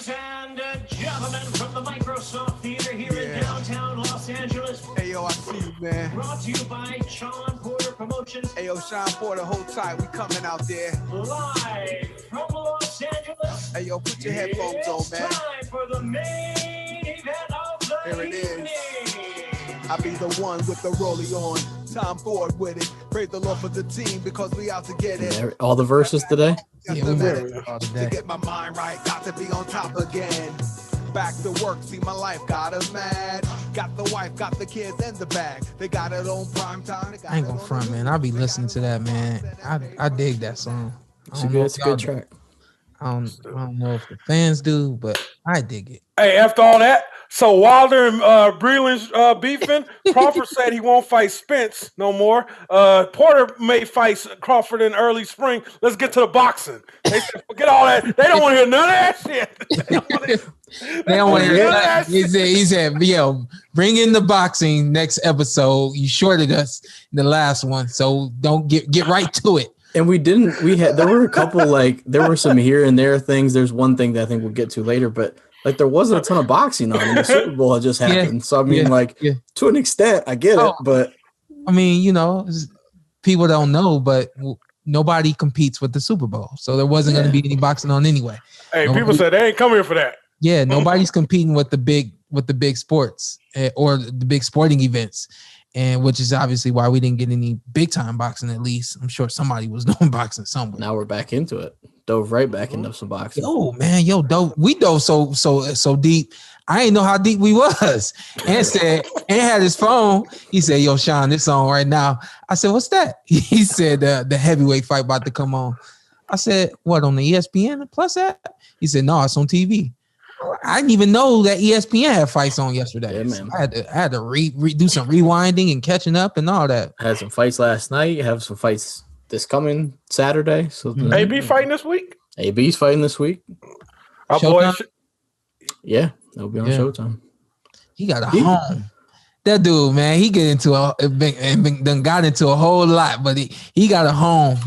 and gentlemen, from the Microsoft Theater here in downtown Los Angeles. Hey, yo, I see you, man. Brought to you by Shawn Porter Promotions. Hey, yo, Shawn Porter, hold tight. We coming out there. Live from Los Angeles. Hey, yo, put your headphones on, man. It's time for the main event of the Here it is. evening. I be the one with the rollie on. Time forward with it. Praise the Lord for the team because we out to get it. All the verses today? Just a minute to get my mind right. Got to be on top again. Back to work, see my life got us mad. Got the wife, got the kids and the bag. They got it on prime time. I ain't gonna front, man. I'll be listening to that, man. I dig that song. It's a good track. I don't know if the fans do, but I dig it. Hey, after all that, so Wilder and Breland's beefing. Crawford said he won't fight Spence no more. Porter may fight Crawford in early spring. Let's get to the boxing. They said, forget all that. They don't want to hear none of that shit. They don't want to hear that. He said, yo, bring in the boxing next episode. You shorted us in the last one, so don't get right to it. And there were a couple, there were some here and there things. There's one thing that I think we'll get to later, but there wasn't a ton of boxing on. And the Super Bowl had just happened. Yeah, so, I mean, to an extent, I get it, but. I mean, people don't know, but nobody competes with the Super Bowl. So there wasn't going to be any boxing on anyway. Hey, people said they ain't come here for that. Yeah, nobody's competing with the big sports or the big sporting events. And which is obviously why we didn't get any big time boxing. At least I'm sure somebody was doing boxing somewhere. Now we're back into it. Dove right back into some boxing. We dove so deep. I didn't know how deep we was. And had his phone. He said, "Yo, Shawn, this on right now." I said, "What's that?" He said, "The heavyweight fight about to come on." I said, "What, on the ESPN Plus app?" He said, "No, it's on TV." I didn't even know that ESPN had fights on yesterday. Yeah, man. So I had to do some rewinding and catching up and all that. I had some fights last night. Have some fights this coming Saturday. So AB fighting this week? AB's fighting this week. Our boy, yeah, they'll be on Showtime. He got a home. That dude, man, he got into a whole lot, but he got a home.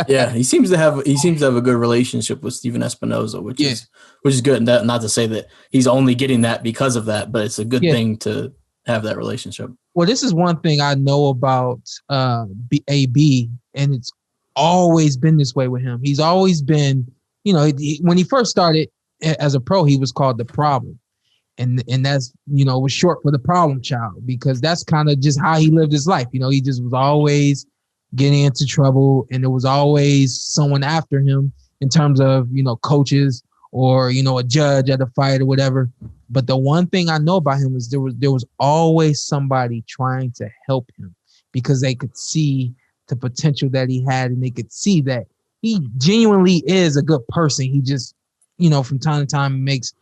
Yeah, he seems to have a good relationship with Steven Espinoza, which is good. And that, not to say that he's only getting that because of that, but it's a good thing to have that relationship. Well, this is one thing I know about AB, and it's always been this way with him. He's always been, when he first started as a pro, he was called the Problem. And that's, was short for the problem child, because that's kind of just how he lived his life. He just was always getting into trouble, and there was always someone after him in terms of, coaches or, a judge at a fight or whatever. But the one thing I know about him is there was always somebody trying to help him, because they could see the potential that he had, and they could see that he genuinely is a good person. He just, from time to time makes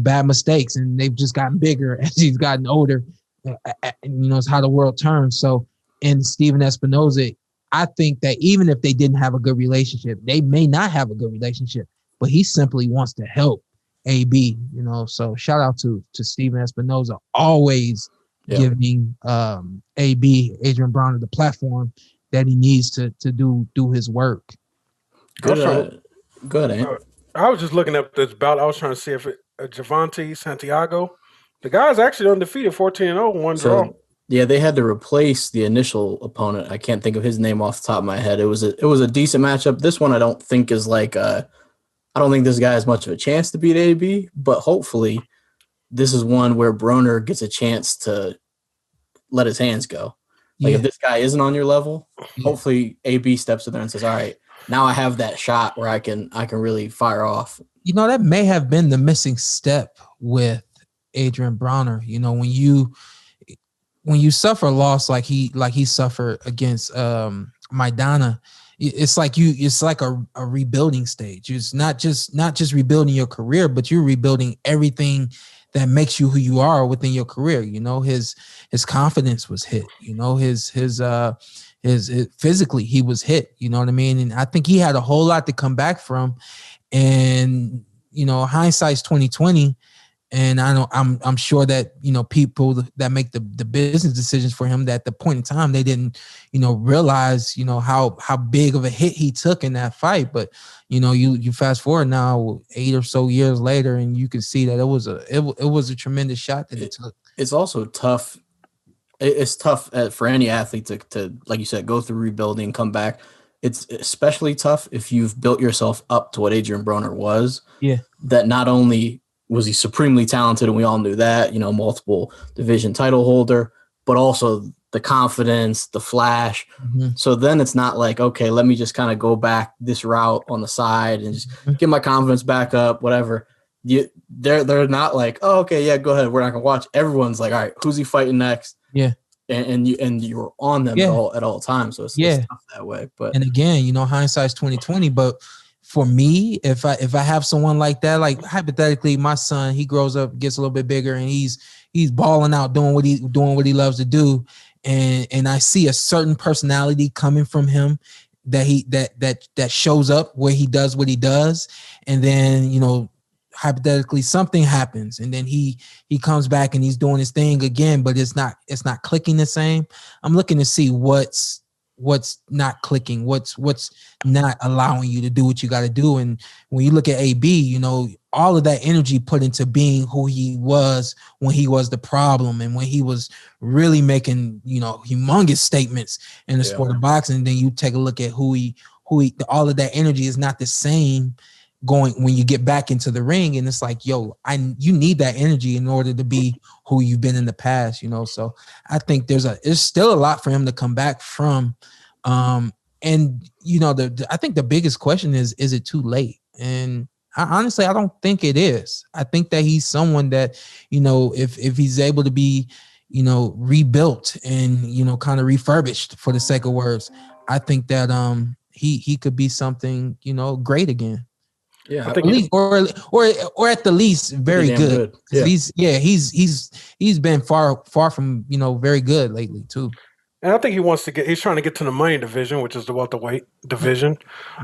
bad mistakes, and they've just gotten bigger as he's gotten older. It's how the world turns. So in Steven Espinoza, I think that even if they didn't have a good relationship, they may not have a good relationship, but he simply wants to help AB, so shout out to Steven Espinoza, always giving AB, Adrien Broner, the platform that he needs to do his work. Good, Ant. I was just looking up this bout. I was trying to see if Javante Santiago, the guy's actually undefeated, 14-0, one draw. Yeah, they had to replace the initial opponent. I can't think of his name off the top of my head. It was a decent matchup. This one I don't think is I don't think this guy has much of a chance to beat AB, but hopefully this is one where Broner gets a chance to let his hands go. If this guy isn't on your level, hopefully AB steps in there and says, all right, now I have that shot where I can really fire off. That may have been the missing step with Adrien Broner. When you suffer a loss like he suffered against Maidana, it's like a rebuilding stage. It's not just rebuilding your career, but you're rebuilding everything that makes you who you are within your career. His confidence was hit. His physically he was hit. You know what I mean? And I think he had a whole lot to come back from. And hindsight's 2020. And I'm sure that, people that make the business decisions for him, that at the point in time, they didn't, realize, how big of a hit he took in that fight. But, you fast forward now 8 or so years later, and you can see that it was a tremendous shot that it took. It's also tough. It's tough for any athlete to, like you said, go through rebuilding, come back. It's especially tough if you've built yourself up to what Adrien Broner was. Yeah. That not only was he supremely talented, and we all knew that, multiple division title holder, but also the confidence, the flash. Mm-hmm. So then it's not like, okay, let me just kind of go back this route on the side and just get my confidence back up, whatever. They're not like, oh, okay, yeah, go ahead, we're not gonna watch. Everyone's like, all right, who's he fighting next? Yeah. And you're on them at all times. So it's tough that way. But and again, hindsight's 20/20. But for me, if I have someone like that, like hypothetically, my son, he grows up, gets a little bit bigger, and he's balling out, doing what he loves to do, and I see a certain personality coming from him that shows up where he does what he does, and then hypothetically something happens, and then he comes back and he's doing his thing again, but it's not clicking the same. I'm looking to see what's not clicking, what's not allowing you to do what you got to do. And when you look at AB, all of that energy put into being who he was when he was the problem, and when he was really making humongous statements in the sport of boxing. And then you take a look at who he all of that energy is not the same going when you get back into the ring, and it's like, you need that energy in order to be who you've been in the past, So I think there's still a lot for him to come back from. And I think the biggest question is it too late? And honestly, I don't think it is. I think that he's someone that, if he's able to be, rebuilt and, kind of refurbished, for the sake of words, I think that he could be something, great again. Yeah, at least, or at the least very good. Yeah. He's been far from very good lately too. And I think he's trying to get to the money division, which is the welterweight division.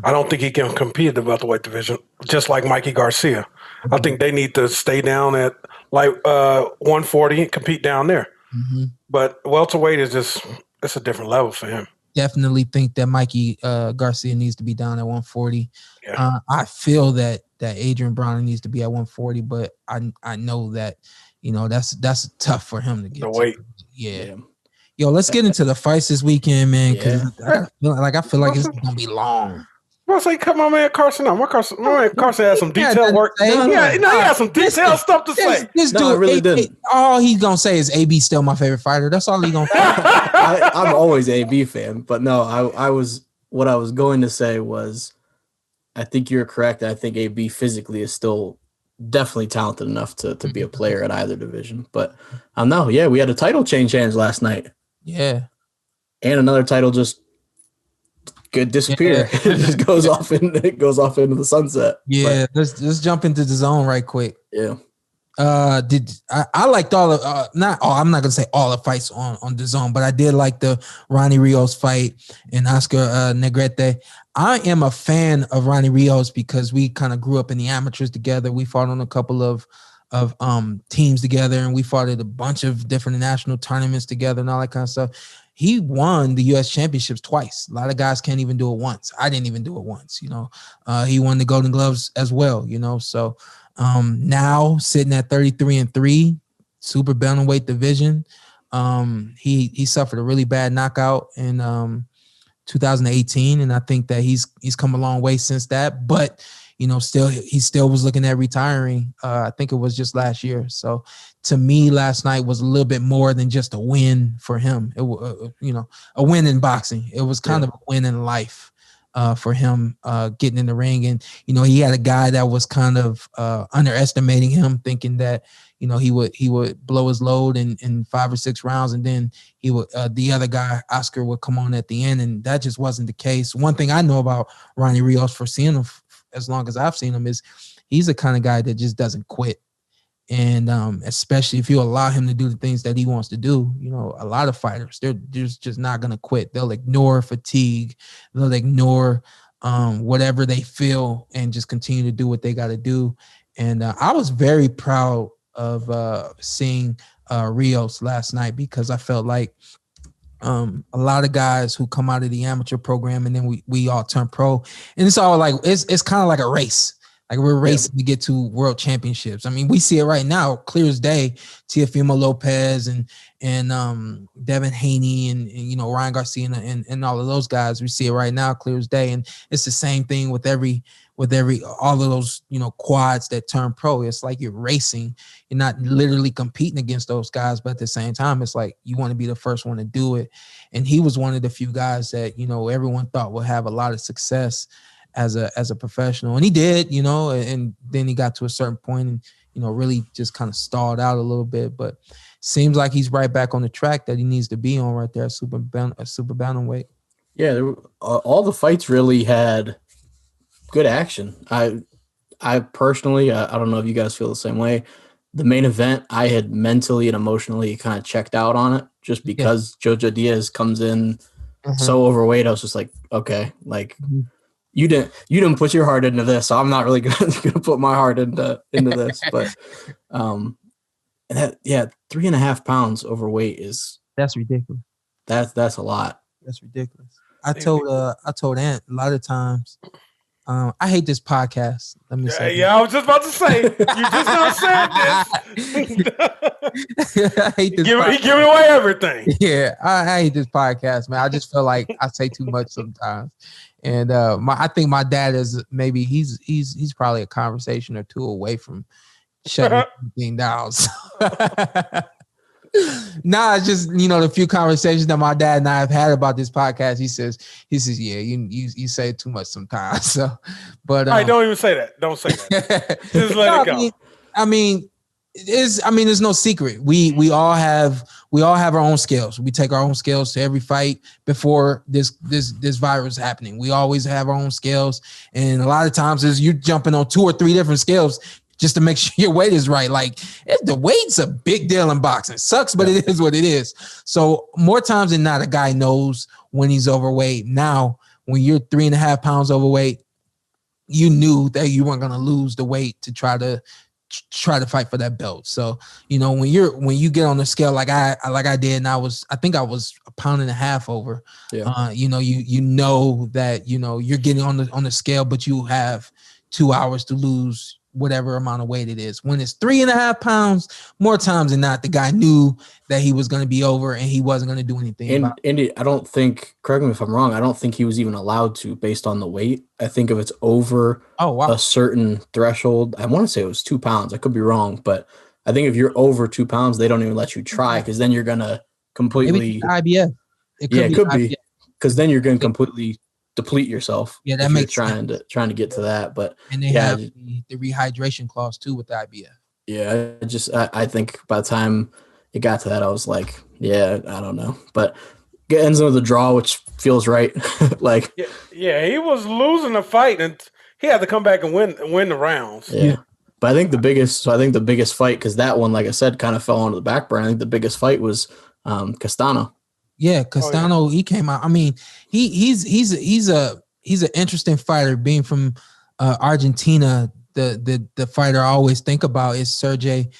I don't think he can compete in the welterweight division, just like Mikey Garcia. I think they need to stay down at 140 and compete down there. Mm-hmm. But welterweight it's a different level for him. Definitely think that Mikey Garcia needs to be down at 140. Yeah. I feel that Adrien Broner needs to be at 140, but I know that that's tough for him to get the weight. Yeah. Yo, let's get into the fights this weekend, man. Because I feel like it's gonna be long. Well, say, cut my man Carson out. My man Carson has some detailed work. He has some detailed stuff to say. This dude really didn't. All he's gonna say is AB still my favorite fighter. That's all he's gonna say. I'm always an AB fan, but no, what I was going to say was, I think you're correct. I think AB physically is still definitely talented enough to be a player at either division. But we had a title change hands last night. Yeah. And another title just could disappear. Yeah. It just goes off into the sunset. Yeah, let's jump into the zone right quick. Yeah. I liked all of I'm not gonna say all the fights on the zone, but I did like the Ronny Rios fight and Oscar Negrete. I am a fan of Ronny Rios because we kind of grew up in the amateurs together. We fought on a couple of teams together, and we fought at a bunch of different national tournaments together and all that kind of stuff. He won the U.S. championships twice. A lot of guys can't even do it once. I didn't even do it once, He won the Golden Gloves as well, So now sitting at 33-3, super bantamweight division. He suffered a really bad knockout in 2018, and I think that he's come a long way since that. But he still was looking at retiring. I think it was just last year. So to me, last night was a little bit more than just a win for him. It was, a win in boxing. It was kind of a win in life for him getting in the ring. And, he had a guy that was kind of underestimating him, thinking that, he would blow his load in 5 or 6 rounds. And then he would, the other guy, Oscar, would come on at the end. And that just wasn't the case. One thing I know about Ronny Rios, for seeing him as long as I've seen him, is he's the kind of guy that just doesn't quit. And especially if you allow him to do the things that he wants to do, a lot of fighters, they're just not going to quit. They'll ignore fatigue. They'll ignore whatever they feel and just continue to do what they got to do. And I was very proud seeing Rios last night, because I felt like a lot of guys who come out of the amateur program and then we all turn pro, and it's all like it's kind of like a race. Like we're racing to get to world championships. I mean, we see it right now, clear as day. Teofimo Lopez and Devin Haney and you know, Ryan Garcia and all of those guys. We see it right now, clear as day. And it's the same thing with all of those, you know, quads that turn pro. It's like you're racing. You're not literally competing against those guys, but at the same time, it's like you want to be the first one to do it. And he was one of the few guys that, you know, everyone thought would have a lot of success as a professional, and he did, you know, and then he got to a certain point and, you know, really just kind of stalled out a little bit, but seems like he's right back on the track that he needs to be on right there at super bantamweight. Yeah, all the fights really had good action. I personally, I don't know if you guys feel the same way. The main event, I had mentally and emotionally kind of checked out on it just because Jojo Diaz comes in so overweight. I was just like, okay, like you didn't put your heart into this, so I'm not really gonna put my heart into this. But and that 3.5 pounds overweight that's ridiculous. That's a lot. That's ridiculous. I told Ant a lot of times. I hate this podcast. Let me say. Yeah, I was just about to say. You just not said this. I hate this. He giving away everything. Yeah, I hate this podcast, man. I just feel like I say too much sometimes, and I think my dad is maybe he's probably a conversation or two away from shutting everything down. So. Nah, it's just, you know, the few conversations that my dad and I have had about this podcast. He says, yeah, you say it too much sometimes. So, but all right, don't even say that. Don't say that. Just let it go. I mean, there's no secret. We all have our own scales. We take our own scales to every fight before this virus happening. We always have our own scales, and a lot of times is you jumping on 2 or 3 different scales just to make sure your weight is right. Like the weight's a big deal in boxing. Sucks, but it is what it is. So more times than not, a guy knows when he's overweight. Now, when you're 3.5 pounds overweight, you knew that you weren't going to lose the weight to try to fight for that belt. So, you know, when you get on the scale like I did, and I think I was 1.5 pounds over. Yeah. You know, you know that, you know, you're getting on the scale, but you have 2 hours to lose whatever amount of weight it is. When it's 3.5 pounds, more times than not, the guy knew that he was going to be over and he wasn't going to do anything about it. And I don't think, correct me if I'm wrong, I don't think he was even allowed to based on the weight. I think if it's over a certain threshold, I want to say it was 2 pounds. I could be wrong, but I think if you're over 2 pounds, they don't even let you try because then you're going to completely... Maybe IBF. It could be. Because then you're going to completely deplete yourself. Yeah, that makes trying to get to that. But and they have the rehydration clause too with the IBF. Yeah, I think by the time it got to that, I was like, yeah, I don't know. But it ends with a draw, which feels right. Like yeah, he was losing the fight and he had to come back and win the rounds. Yeah. But I think the biggest fight, because that one, like I said, kind of fell onto the back burner. I think the biggest fight was Castano. Yeah, Castano, he came out. I mean, he's an interesting fighter. Being from Argentina, the fighter I always think about is Sergio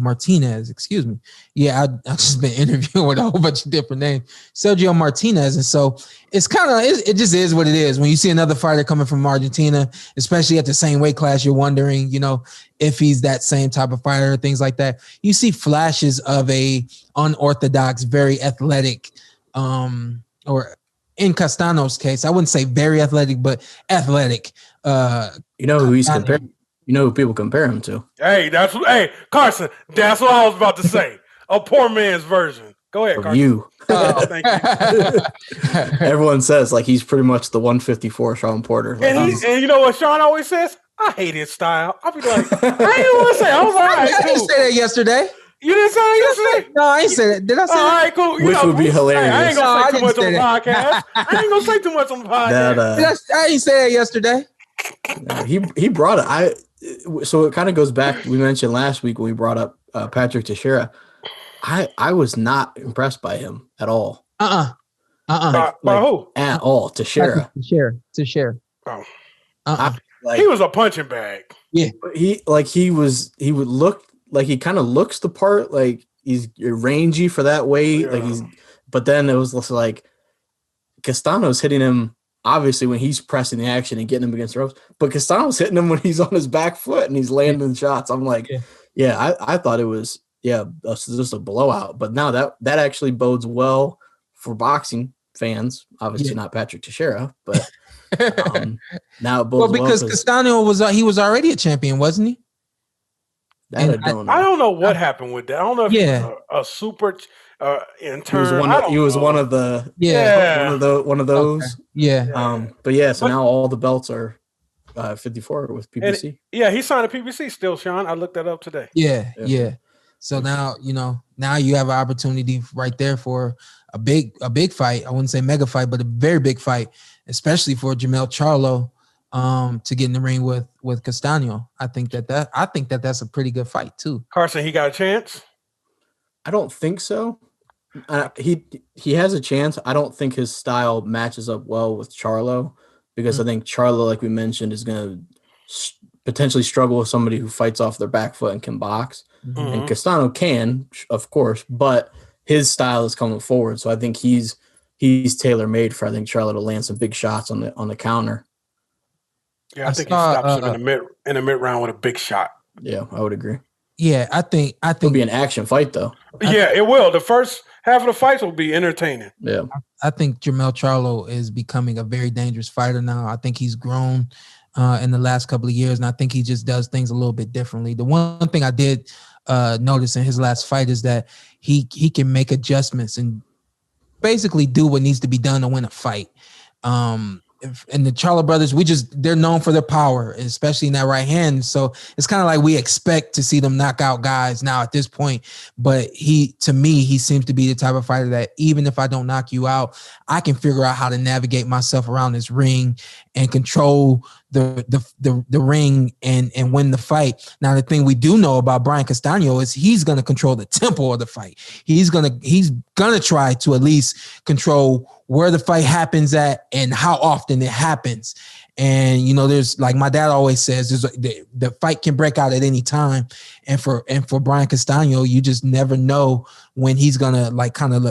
Martinez. Excuse me. Yeah, I've just been interviewing with a whole bunch of different names. Sergio Martinez, and so it's kind of it just is what it is. When you see another fighter coming from Argentina, especially at the same weight class, you're wondering, you know, if he's that same type of fighter, things like that. You see flashes of a unorthodox, very athletic, or in Castano's case, I wouldn't say very athletic, but athletic. You know who he's compared? You know who people compare him to? Hey, Carson, that's what I was about to say. A poor man's version. Go ahead, Carson. You. Oh, thank you. Everyone says like he's pretty much the 154 Shawn Porter. Like, and you know what Shawn always says? I hate his style. I'll be like, I didn't want to say. I was like, I didn't say that yesterday. You didn't say that yesterday? No, I ain't say that. Did I say that? All right, cool. Which would be hilarious. I ain't going to say too much on the podcast. I ain't going to say too much on the podcast. I didn't say that yesterday. He brought it. So it kind of goes back. We mentioned last week when we brought up Patrick Teixeira. I was not impressed by him at all. By who? At all. Teixeira. Teixeira. Oh. He was a punching bag. Yeah. He would look like he kind of looks the part, like he's rangy for that weight. Yeah. But then it was just like Castano's hitting him obviously when he's pressing the action and getting him against the ropes, but Castano's hitting him when he's on his back foot and he's landing shots. I'm like, I thought it was just a blowout. But now that actually bodes well for boxing fans. Obviously not Patrick Teixeira, but now it bodes because Castano was already a champion, wasn't he? I don't know. I don't know what happened with that. I don't know if he was a super intern. He was one of the one of those. Okay. Yeah. So now all the belts are 54 with PBC. He signed a PBC still, Sean. I looked that up today. Yeah. So now you have an opportunity right there for a big fight. I wouldn't say mega fight, but a very big fight, especially for Jermell Charlo to get in the ring with Castano. I think that's a pretty good fight too. Carson, he got a chance? I don't think so. He has a chance. I don't think his style matches up well with Charlo because I think Charlo, like we mentioned, is going to potentially struggle with somebody who fights off their back foot and can box. And Castano can, of course, but his style is coming forward. So I think he's tailor-made for, I think, Charlo to land some big shots on the counter. Yeah, I think he stops him in the mid round with a big shot. Yeah, I would agree. Yeah, I think it'll be an action fight though. It will. The first half of the fights will be entertaining. Yeah. I think Jermell Charlo is becoming a very dangerous fighter now. I think he's grown in the last couple of years, and I think he just does things a little bit differently. The one thing I did notice in his last fight is that he can make adjustments and basically do what needs to be done to win a fight. And the Charlo brothers, they're known for their power, especially in that right hand. So it's kind of like we expect to see them knock out guys now at this point. But to me, he seems to be the type of fighter that even if I don't knock you out, I can figure out how to navigate myself around this ring and control the ring and win the fight. Now, the thing we do know about Brian Castano is he's going to control the tempo of the fight. He's gonna try to at least control where the fight happens at and how often it happens. And there's, like my dad always says, the fight can break out at any time. And for Brian Castano, you just never know when he's gonna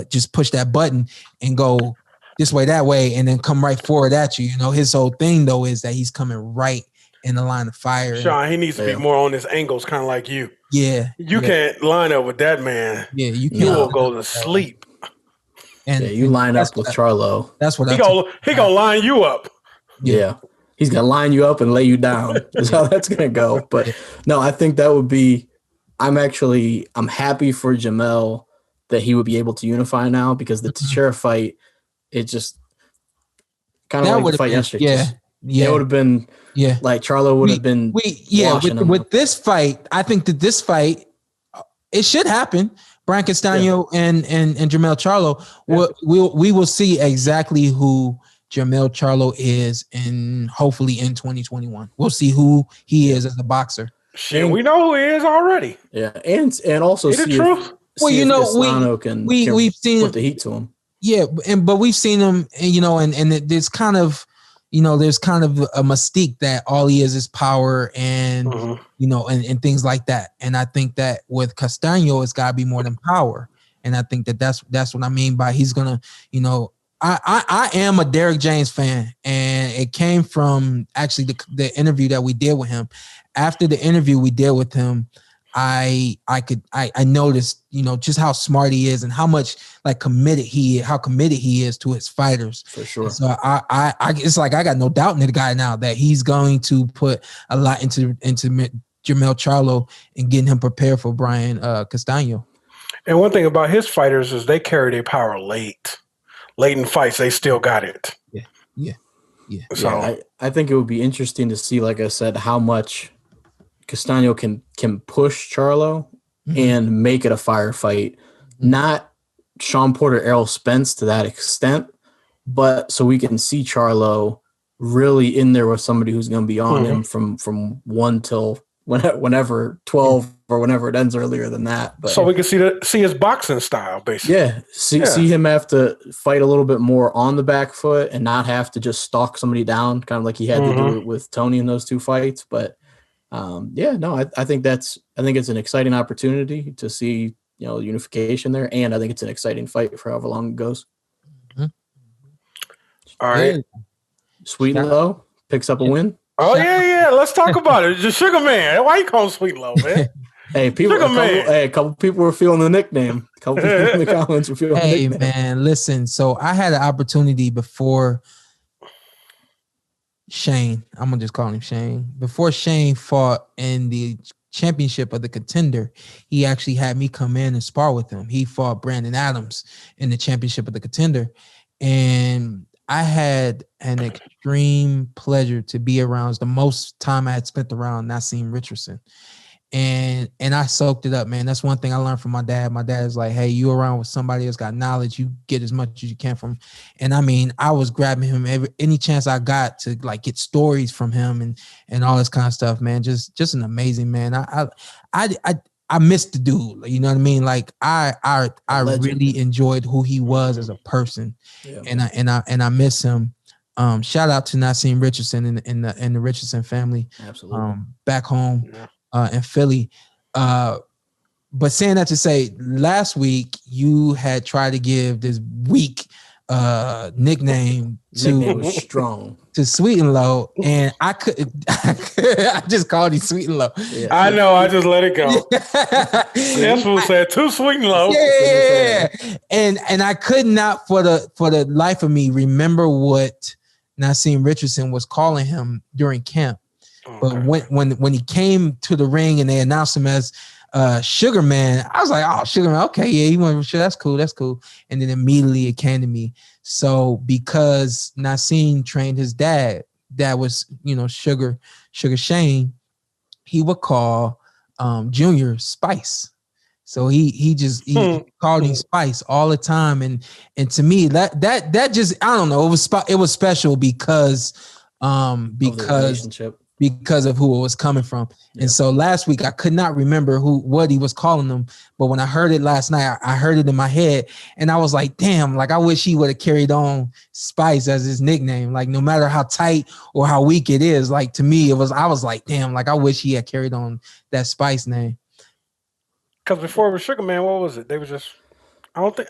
just push that button and go this way, that way, and then come right forward at you. His whole thing though is that he's coming right in the line of fire. Sean, he needs to be more on his angles, kind of like you. Yeah. You can't line up with that man. Yeah, you will go to sleep. And you line up with Charlo. That's what he gonna line you up. Yeah. He's gonna line you up and lay you down. Is how that's gonna go. But no, I think that would be. I'm happy for Jermell that he would be able to unify now because the Teixeira fight, it just kind of like the fight yesterday. Yeah, it would have been. Yeah, like Charlo would have been. With this fight, I think that this fight, it should happen. Brian Castano and Jermell Charlo, we will see exactly who Jermell Charlo is, and hopefully in 2021, we'll see who he is as a boxer. Shit, we know who he is already. Yeah, and also see the truth. We've seen put the heat to him. Yeah, but we've seen him, and there's kind of. There's kind of a mystique that all he is power and, and things like that. And I think that with Castano, it's got to be more than power. And I think that's what I mean by he's going to, I am a Derrick James fan. And it came from actually the interview that we did with him. After the interview we did with him, I noticed, just how smart he is and how much committed he is to his fighters. For sure. So I it's like I got no doubt in the guy now that he's going to put a lot into Jermell Charlo and getting him prepared for Brian Castano. And one thing about his fighters is they carry their power late in fights. They still got it. Yeah. So I think it would be interesting to see, like I said, how much Castano can push Charlo and make it a firefight. Not Shawn Porter, Errol Spence to that extent, but so we can see Charlo really in there with somebody who's going to be on him from 1 till whenever 12 or whenever it ends earlier than that. But so we can see his boxing style, basically. Yeah, see him have to fight a little bit more on the back foot and not have to just stalk somebody down, kind of like he had to do it with Tony in those 2 fights. But I think it's an exciting opportunity to see, unification there, and I think it's an exciting fight for however long it goes. All right, Sweet and Low picks up a win. Oh yeah. Let's talk about it. Just Sugar Man. Why you call him Sweet Low, man? Hey, a couple people were feeling the nickname. A couple people in the comments were feeling the nickname. Hey, man, listen. So I had an opportunity before Shane. I'm going to just call him Shane. Before Shane fought in the championship of the Contender, he actually had me come in and spar with him. He fought Brandon Adams in the championship of the Contender. And I had an extreme pleasure to be around. It was the most time I had spent around Naseem Richardson. And I soaked it up, man. That's one thing I learned from my dad. My dad is like, hey, you around with somebody that's got knowledge, you get as much as you can from him. And I mean, I was grabbing him any chance I got to like get stories from him and all this kind of stuff, man. Just an amazing man. I missed the dude, you know what I mean? Like I really enjoyed who he was as a person. Yeah. And I miss him. Shout out to Naseem Richardson and the Richardson family. Absolutely. Back home. Yeah. In Philly. But saying that to say, last week you had tried to give this weak nickname was strong to Sweet and Low, and I just called him Sweet and Low. Yeah. I know, I just let it go. That's what said too sweet and low. Yeah. And I could not for the life of me remember what Naseem Richardson was calling him during camp. But when he came to the ring and they announced him as Sugar Man, I was like, oh, Sugar Man, okay, yeah, you want sure, that's cool. And then immediately it came to me. So because Naseem trained his dad was, Sugar Shane, he would call Junior Spice. So he called him Spice all the time. And to me, that just, I don't know, it was special because of who it was coming from. Yeah. And so last week I could not remember what he was calling them, but when I heard it last night, I heard it in my head and I was like, damn, like I wish he would have carried on Spice as his nickname. Like no matter how tight or how weak it is, like to me, I was like, damn, like I wish he had carried on that Spice name. Because before it was Sugar Man, what was it? They were just, I don't think,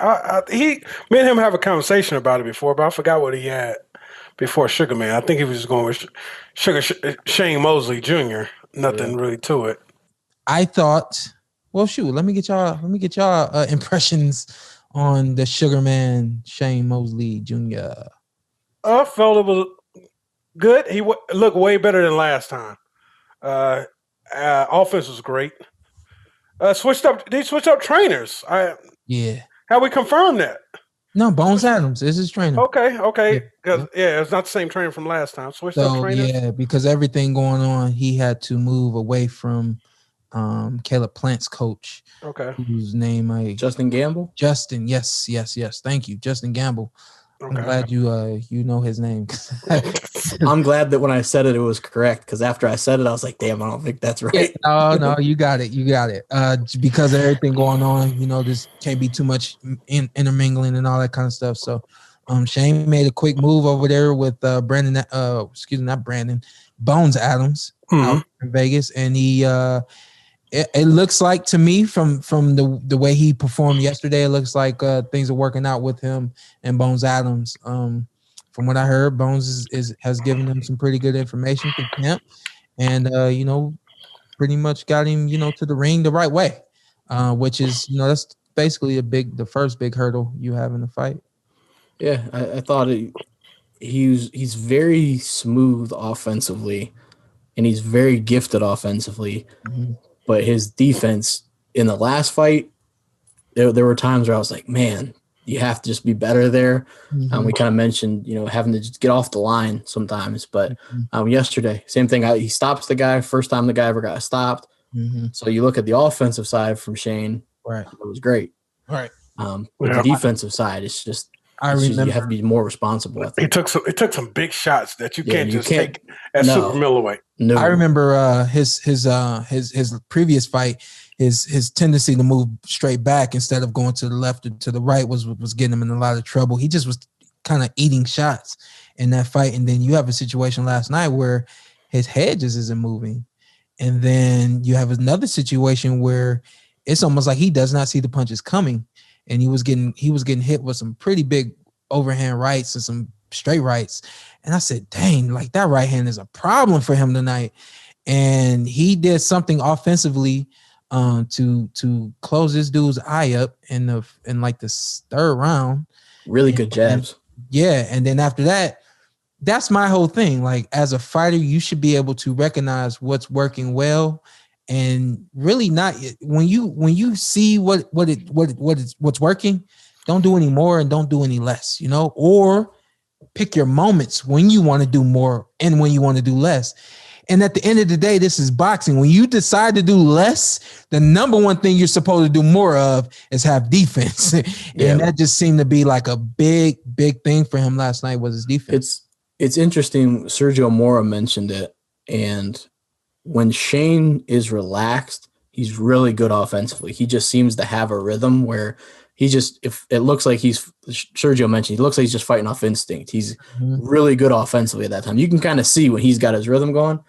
me and him have a conversation about it before, but I forgot what he had before Sugar Man. I think he was just going with Shane Mosely Jr. Nothing really to it. I thought, well, shoot, let me get y'all impressions on the Sugar Man Shane Mosely Jr. I felt it was good. He looked way better than last time. Offense was great. They switched up trainers. How we confirm that? No, Bones Adams is his trainer. Okay. Because it's not the same trainer from last time. Switched up trainers. Yeah, because everything going on, he had to move away from Caleb Plant's coach. Okay. Whose name Justin Gamble? Justin, yes. Thank you, Justin Gamble. Okay. I'm glad you know his name. I'm glad that when I said it was correct, because after I said it, I was like, damn, I don't think that's right. No, you got it. Because of everything going on, this can't be too much intermingling and all that kind of stuff. So Shane made a quick move over there with Bones Adams out in Vegas. And he it looks like to me from the way he performed yesterday, it looks like things are working out with him and Bones Adams. From what I heard, Bones has given him some pretty good information from camp, and pretty much got him to the ring the right way, which is that's basically the first big hurdle you have in the fight. Yeah, I thought he's very smooth offensively, and he's very gifted offensively. Mm-hmm. But his defense in the last fight, there were times where I was like, man, you have to just be better there. Mm-hmm. We kind of mentioned, having to just get off the line sometimes. But yesterday, same thing. He stops the guy. First time the guy ever got stopped. Mm-hmm. So you look at the offensive side from Shane. Right. It was great. Right. With the defensive side, it's just I You remember. have to be more responsible. I He think. took some big shots that you can't just can't- take at no. super middleweight. No, I remember his previous fight, his tendency to move straight back instead of going to the left or to the right was getting him in a lot of trouble. He just was kind of eating shots in that fight. And then you have a situation last night where his head just isn't moving. And then you have another situation where it's almost like he does not see the punches coming. And he was getting hit with some pretty big overhand rights and some straight rights. And I said, dang, like that right hand is a problem for him tonight. And he did something offensively to close this dude's eye up in the third round. really good jabs. And then after that, that's my whole thing. Like, as a fighter, you should be able to recognize what's working well, and really not when you see what's working, don't do any more and don't do any less, or pick your moments when you want to do more and when you want to do less. And at the end of the day, this is boxing. When you decide to do less, the number one thing you're supposed to do more of is have defense. And that just seemed to be like a big, big thing for him last night was his defense. It's interesting. Sergio Mora mentioned it. And when Shane is relaxed, he's really good offensively. He just seems to have a rhythm where if it looks like Sergio mentioned, he looks like he's just fighting off instinct. He's really good offensively at that time. You can kind of see when he's got his rhythm going.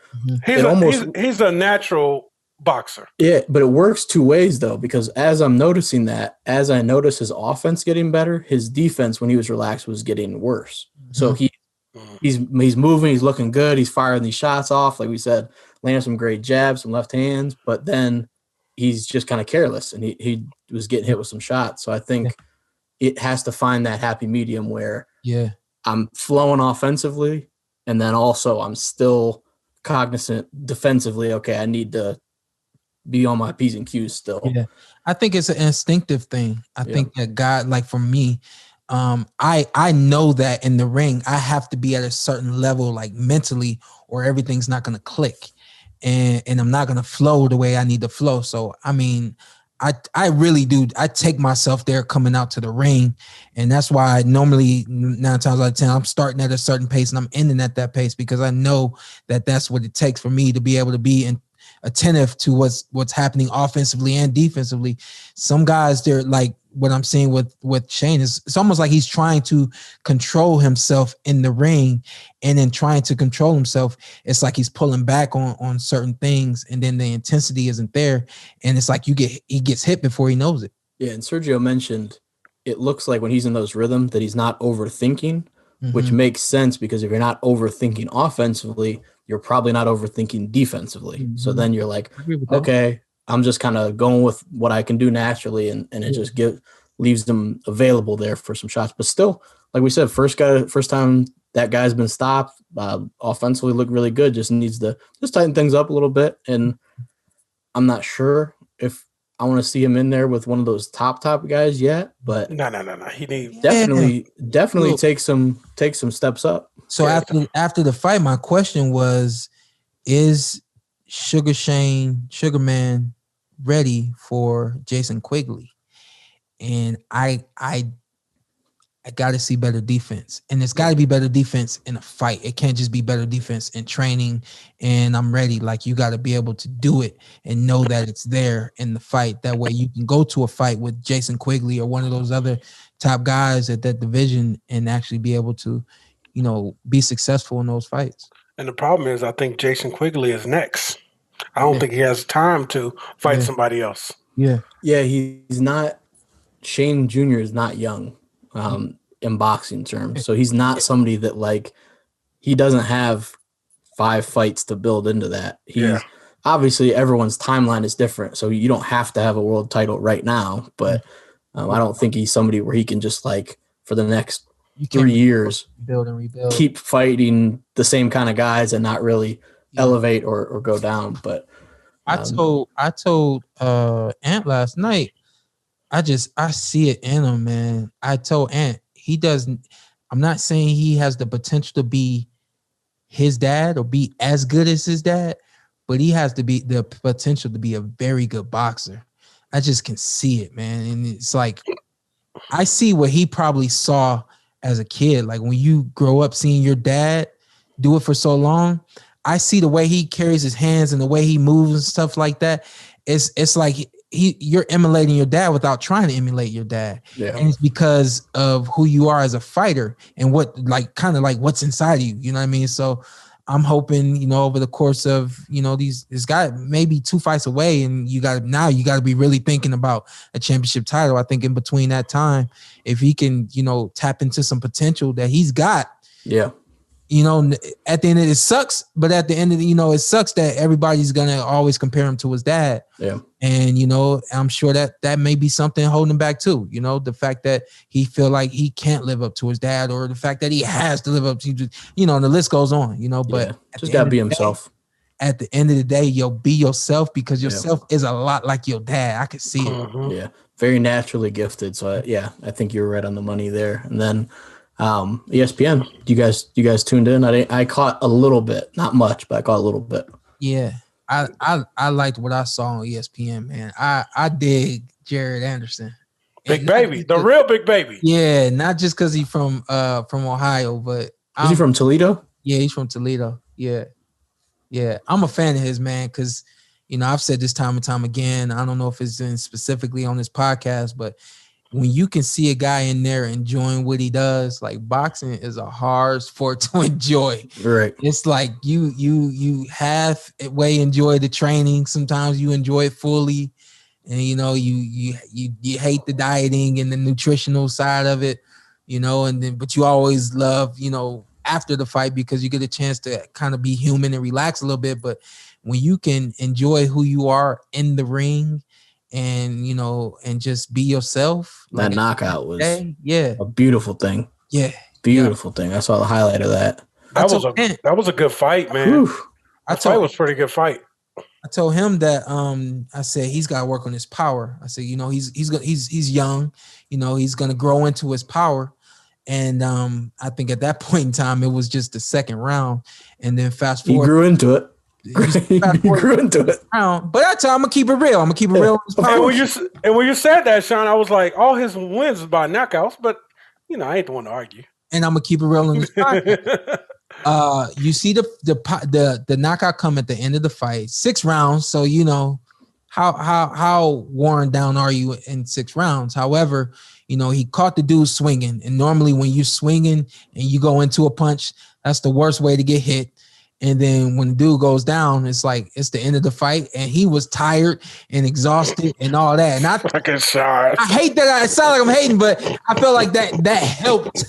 He's a natural boxer. Yeah, but it works two ways though, because as I'm noticing that, as I notice his offense getting better, his defense when he was relaxed was getting worse. So he's moving, he's looking good, he's firing these shots off, like we said, landing some great jabs, some left hands, but then he's just kind of careless, and he was getting hit with some shots. So I think it has to find that happy medium where I'm flowing offensively, and then also I'm still cognizant defensively. Okay, I need to be on my P's and Q's still. Yeah, I think it's an instinctive thing. I think that God, like for me, I know that in the ring I have to be at a certain level, like mentally, or everything's not going to click. And I'm not going to flow the way I need to flow. So, I mean, I really do. I take myself there coming out to the ring. And that's why I normally 9 times out of 10, I'm starting at a certain pace and I'm ending at that pace, because I know that that's what it takes for me to be able to be attentive to what's happening offensively and defensively. Some guys, they're like, what I'm seeing with Shane is it's almost like he's trying to control himself in the ring, and then trying to control himself, it's like he's pulling back on certain things, and then the intensity isn't there, and it's like he gets hit before he knows it. Yeah, and Sergio mentioned it looks like when he's in those rhythms that he's not overthinking, which makes sense, because if you're not overthinking offensively, you're probably not overthinking defensively. So then you're like, okay, I'm just kind of going with what I can do naturally, and it just leaves them available there for some shots. But still, like we said, first time that guy's been stopped, offensively looked really good. Just needs to just tighten things up a little bit. And I'm not sure if I want to see him in there with one of those top guys yet, but no. He needs definitely take some steps up. So after the fight, my question was, is Sugarman ready for Jason Quigley? And I got to see better defense, and it's got to be better defense in a fight. It can't just be better defense in training and I'm ready. Like, you got to be able to do it and know that it's there in the fight. That way you can go to a fight with Jason Quigley or one of those other top guys at that division and actually be able to, be successful in those fights. And the problem is, I think Jason Quigley is next. I don't think he has time to fight somebody else. Yeah. Yeah, he's not. Shane Jr. is not young in boxing terms. So he's not somebody that, he doesn't have 5 fights to build into that. Obviously, everyone's timeline is different. So you don't have to have a world title right now. But I don't think he's somebody where he can just, for the next 3 years, build and rebuild, keep fighting the same kind of guys and not really elevate or go down. But I told Ant last night, I see it in him, man. I told Ant, I'm not saying he has the potential to be his dad or be as good as his dad, but he has the potential to be a very good boxer. I just can see it, man. And it's like, I see what he probably saw as a kid. Like when you grow up seeing your dad do it for so long, I see the way he carries his hands and the way he moves and stuff like that. It's like you're emulating your dad without trying to emulate your dad. Yeah. And it's because of who you are as a fighter and what like kind of like what's inside of you. You know what I mean? So I'm hoping, you know, over the course of, you know, this guy maybe 2 fights away, and you got to be really thinking about a championship title. I think in between that time, if he can, you know, tap into some potential that he's got, yeah, you know, at the end of it sucks, but at the end of the, you know, it sucks that everybody's gonna always compare him to his dad. Yeah. And, you know, I'm sure that may be something holding him back too. You know, the fact that he feel like he can't live up to his dad, or the fact that he has to live up to, you know, and the list goes on, you know, but just gotta be himself. At the end of the day, be yourself, because yourself is a lot like your dad. I can see it. Mm-hmm. Yeah. Very naturally gifted. So I think you're right on the money there. And then ESPN, you guys tuned in? I caught a little bit, not much, but I caught a little bit. Yeah. I liked what I saw on ESPN, man. I dig Jared Anderson. Big baby, the real big baby. Yeah, not just because he's from Ohio, but is he from Toledo? Yeah, he's from Toledo. Yeah. Yeah. I'm a fan of his, man, because you know, I've said this time and time again. I don't know if it's in specifically on this podcast, but when you can see a guy in there enjoying what he does, like boxing is a hard sport to enjoy. Right. It's like you halfway enjoy the training. Sometimes you enjoy it fully, and you know you hate the dieting and the nutritional side of it, you know, and then but you always love, you know, after the fight because you get a chance to kind of be human and relax a little bit. But when you can enjoy who you are in the ring, and you know, and just be yourself. That like knockout was a beautiful thing. Yeah, beautiful thing. I saw the highlight of that. That was a good fight, man. That fight was a pretty good fight. I told him that I said he's got to work on his power. I said, you know, he's young, you know, he's gonna grow into his power. And I think at that point in time it was just the second round, and then fast forward, he grew into it. He grew into it. But I tell him I'm gonna keep it real. I'm gonna keep it real. And when you said that, Shawn, I was like, all his wins is by knockouts, but you know, I ain't the one to argue. And I'm gonna keep it real in this podcast. You see the knockout come at the end of the fight, 6 rounds. So you know how worn down are you in 6 rounds? However, you know, he caught the dude swinging, and normally when you're swinging and you go into a punch, that's the worst way to get hit. And then when the dude goes down, it's like it's the end of the fight, and he was tired and exhausted and all that. And I hate that. I sound like I'm hating, but I feel like that helped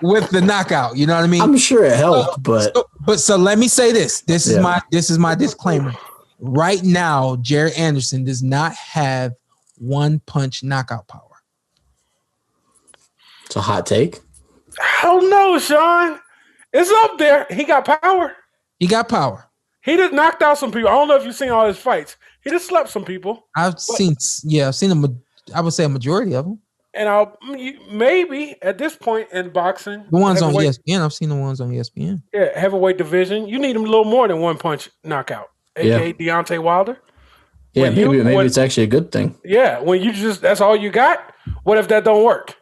with the knockout. You know what I mean? I'm sure it helped, but so let me say this. This is my disclaimer. Right now, Jared Anderson does not have one punch knockout power. It's a hot take. I don't know, Shawn. It's up there. He got power. He got power. He just knocked out some people. I don't know if you've seen all his fights. He just slept some people. I've seen them. I would say a majority of them. And maybe at this point in boxing, the ones on ESPN. I've seen the ones on ESPN. Yeah, heavyweight division. You need him a little more than one punch knockout. AKA Deontay Wilder. Yeah, maybe it's actually a good thing. Yeah, when that's all you got. What if that don't work?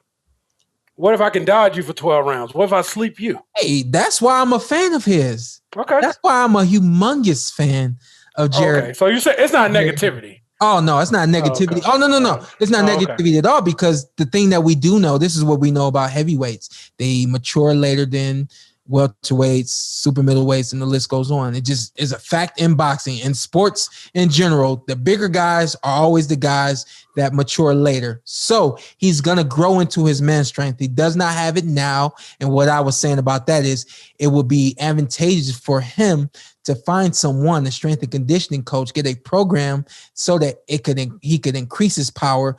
What if I can dodge you for 12 rounds? What if I sleep you? Hey, that's why I'm a fan of his. Okay. That's why I'm a humongous fan of Jared. Okay, so you say it's not negativity. Oh, no, it's not negativity. Oh, no. It's not negativity at all, because the thing that we do know, this is what we know about heavyweights. They mature later than welterweights, super middleweights, and the list goes on. It just is a fact in boxing and sports in general. The bigger guys are always the guys that mature later. So he's going to grow into his man strength. He does not have it now. And what I was saying about that is it would be advantageous for him to find someone, a strength and conditioning coach, get a program so that he could increase his power.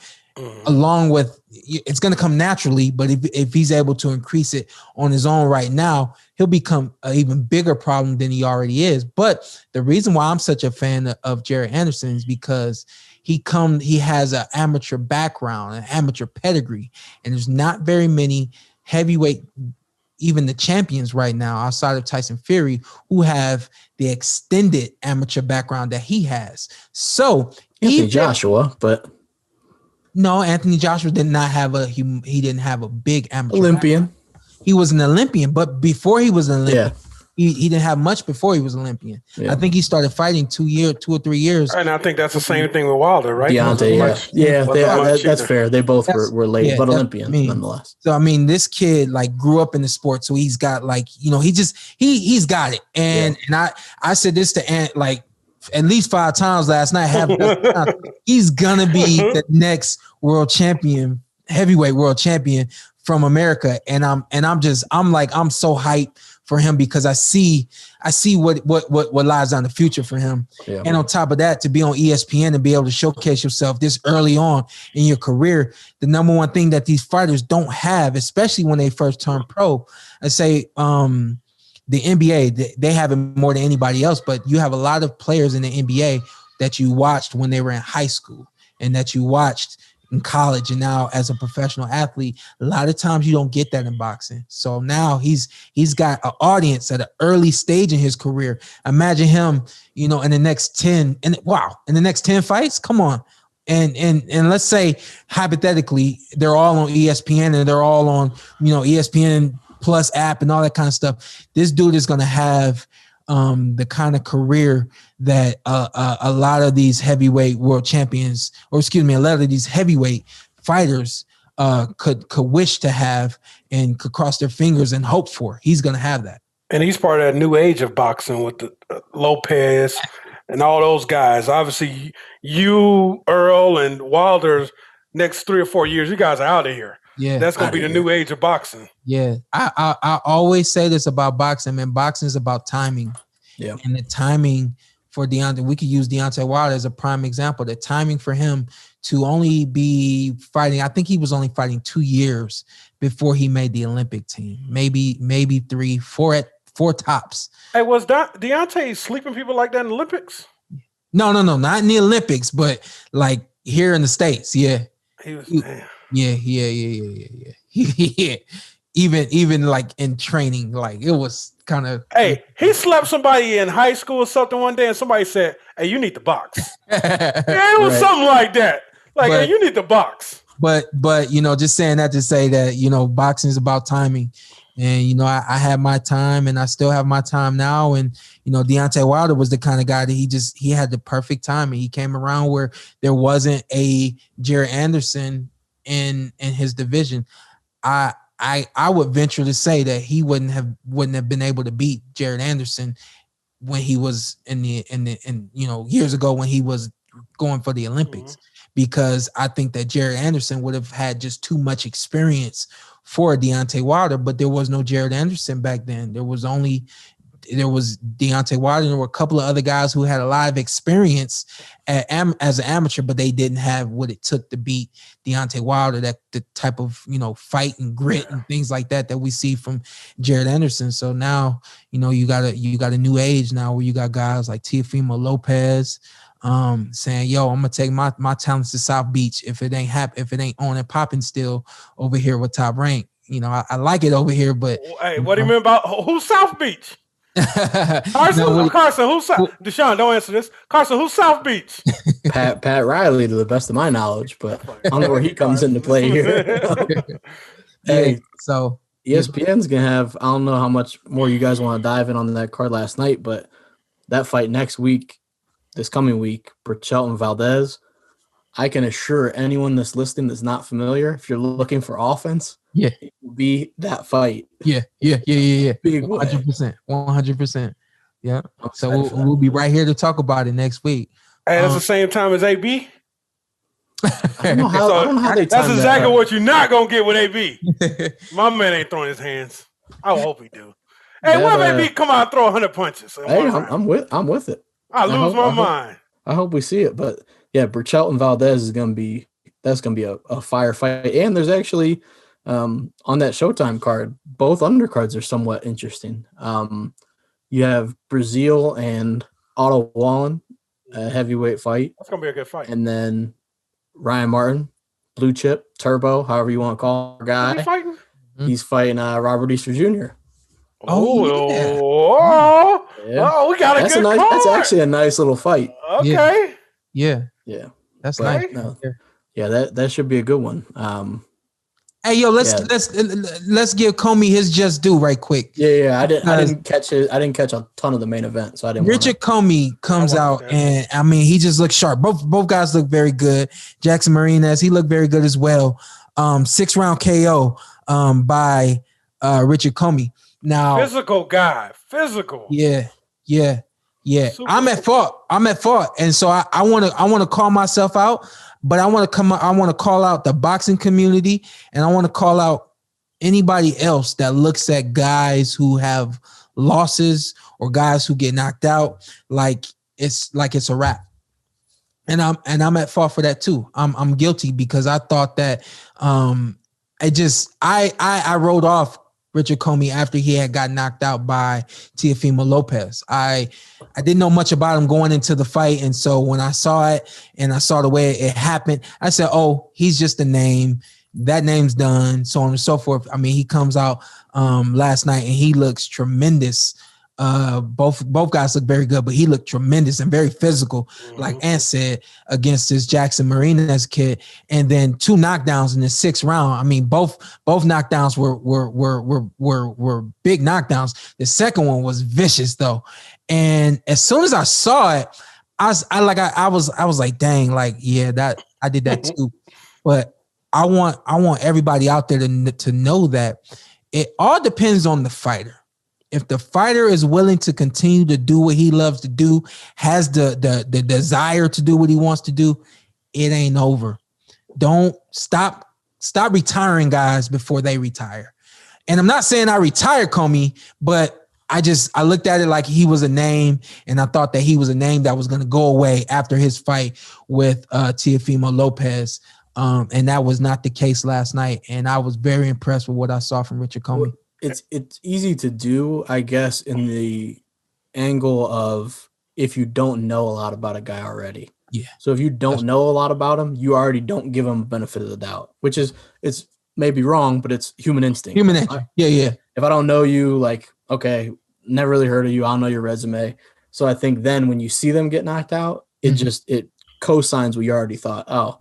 Along with, it's going to come naturally, but if he's able to increase it on his own right now, he'll become an even bigger problem than he already is. But the reason why I'm such a fan of Jared Anderson is because he has an amateur background, an amateur pedigree, and there's not very many heavyweight, even the champions right now outside of Tyson Fury, who have the extended amateur background that he has. So Joshua, but. No, Anthony Joshua did not have he didn't have a big amateur Olympian. Background. he was an Olympian, but before he was an Olympian, Yeah. he didn't have much before he was an Olympian. Yeah. I think he started fighting 2 or 3 years. And I think that's the same thing with Wilder, right? Deontay, that's fair. They both were late, but Olympians nonetheless. So I mean, this kid like grew up in the sport, so he's got like, you know, he's got it. And I said this to Ant like at least 5 times last night. He's gonna be the next world champion, heavyweight world champion from America. And I'm so hyped for him because I see what lies on the future for him. Yeah. And on top of that, to be on ESPN and be able to showcase yourself this early on in your career, the number one thing that these fighters don't have, especially when they first turn pro, I say the NBA, they have it more than anybody else, but you have a lot of players in the NBA that you watched when they were in high school and that you watched in college, and now as a professional athlete, a lot of times you don't get that in boxing. So now he's got an audience at an early stage in his career. Imagine him, you know, in the next 10 fights. Come on. And let's say hypothetically they're all on ESPN and they're all on, you know, ESPN Plus app and all that kind of stuff. This dude is going to have the kind of career that a lot of these heavyweight world champions, or excuse me, a lot of these heavyweight fighters could wish to have and could cross their fingers and hope for. He's going to have that. And he's part of that new age of boxing with the Lopez and all those guys. Obviously, you, Earl, and Wilder's next 3 or 4 years, you guys are out of here. Yeah, that's going to be the new age of boxing. Yeah, I always say this about boxing, man. Boxing is about timing. Yeah, and the timing for Deontay, we could use Deontay Wilder as a prime example. The timing for him to only be fighting, I think he was only fighting 2 years before he made the Olympic team. Maybe 3, 4 tops. Hey, was Deontay sleeping people like that in the Olympics? No, not in the Olympics, but like here in the States. Yeah, he was. Yeah. Even like in training, like it was kind of. Hey, he slapped somebody in high school or something one day, and somebody said, "Hey, you need to box." It was something like that. Like, hey, you need to box. But you know, just saying that to say that, you know, boxing is about timing. And, you know, I had my time and I still have my time now. And, you know, Deontay Wilder was the kind of guy that he had the perfect timing. He came around where there wasn't a Jared Anderson in his division. I would venture to say that he wouldn't have been able to beat Jared Anderson when he was in you know, years ago when he was going for the Olympics, because I think that Jared Anderson would have had just too much experience for Deontay Wilder, but there was no Jared Anderson back then. There was Deontay Wilder. There were a couple of other guys who had a lot of experience as an amateur, but they didn't have what it took to beat Deontay Wilder, that the type of, you know, fight and grit and things like that we see from Jared Anderson. So now, you know, you got a new age now where you got guys like Teofimo Lopez saying, yo, I'm gonna take my talents to South Beach if it ain't on and popping still over here with Top Rank. You know, I like it over here, but hey, what do you mean about who's South Beach? Carson, who's South? Deshaun, don't answer this. Carson, who's South Beach? Pat Riley, to the best of my knowledge, but I don't know where he comes into play here. Hey, so ESPN's gonna have, I don't know how much more you guys want to dive in on that card last night, but that fight this coming week, Burchell and Valdez, I can assure anyone that's listening that's not familiar, if you're looking for offense, it will be that fight. Yeah. Big 100%. Yeah. So we'll be right here to talk about it next week. Hey, that's the same time as AB? I don't know how they That's exactly what you're not going to get with AB. My man ain't throwing his hands. I hope he do. Hey, what if AB come out and throw 100 punches? Hey, I'm with it. I lose my mind. I hope we see it, but yeah, Burchell and Valdez is going to be a fire fight. And there's actually on that Showtime card, both undercards are somewhat interesting. You have Brazil and Otto Wallen, a heavyweight fight. That's going to be a good fight. And then Ryan Martin, blue chip, turbo, however you want to call our guy. He's fighting Robert Easter Jr. Oh, we got a good card. That's actually a nice little fight. Okay. Yeah. Yeah. That's nice. No, yeah, that should be a good one. Hey, yo, let's give Commey his just due right quick. Yeah. I didn't catch a ton of the main event, so I didn't. Richard Commey comes out, and I mean, he just looks sharp. Both guys look very good. Jackson Martinez, he looked very good as well. 6-round KO by Richard Commey. Now, physical guy, physical. Yeah. I'm at fault, and so I want to call myself out, but I want to call out the boxing community, and I want to call out anybody else that looks at guys who have losses or guys who get knocked out like it's a wrap. And I'm at fault for that too. I'm guilty because I thought that I wrote off Richard Commey after he had got knocked out by Teofimo Lopez. I didn't know much about him going into the fight, and so when I saw it and I saw the way it happened, I said, "Oh, he's just a name. That name's done." So on and so forth. I mean, he comes out last night and he looks tremendous. Both guys look very good, but he looked tremendous and very physical, like Ant said, against this Jackson Martinez kid. And then 2 knockdowns in the 6th round. I mean, both knockdowns were big knockdowns. The second one was vicious though. And as soon as I saw it, I was like, dang, like, yeah, that I did that too. But I want everybody out there to know that it all depends on the fighter. If the fighter is willing to continue to do what he loves to do, has the desire to do what he wants to do, it ain't over. Don't stop retiring guys before they retire. And I'm not saying I retired Commey, but I looked at it like he was a name, and I thought that he was a name that was going to go away after his fight with Teofimo Lopez. And that was not the case last night. And I was very impressed with what I saw from Richard Commey. It's easy to do, I guess, in the angle of if you don't know a lot about a guy already. Yeah. So if you don't know a lot about him, you already don't give him benefit of the doubt, which is, it's maybe wrong, but it's human instinct. Human nature. Yeah. If I don't know you, like, okay, never really heard of you, I don't know your resume. So I think then when you see them get knocked out, it co-signs what you already thought. Oh,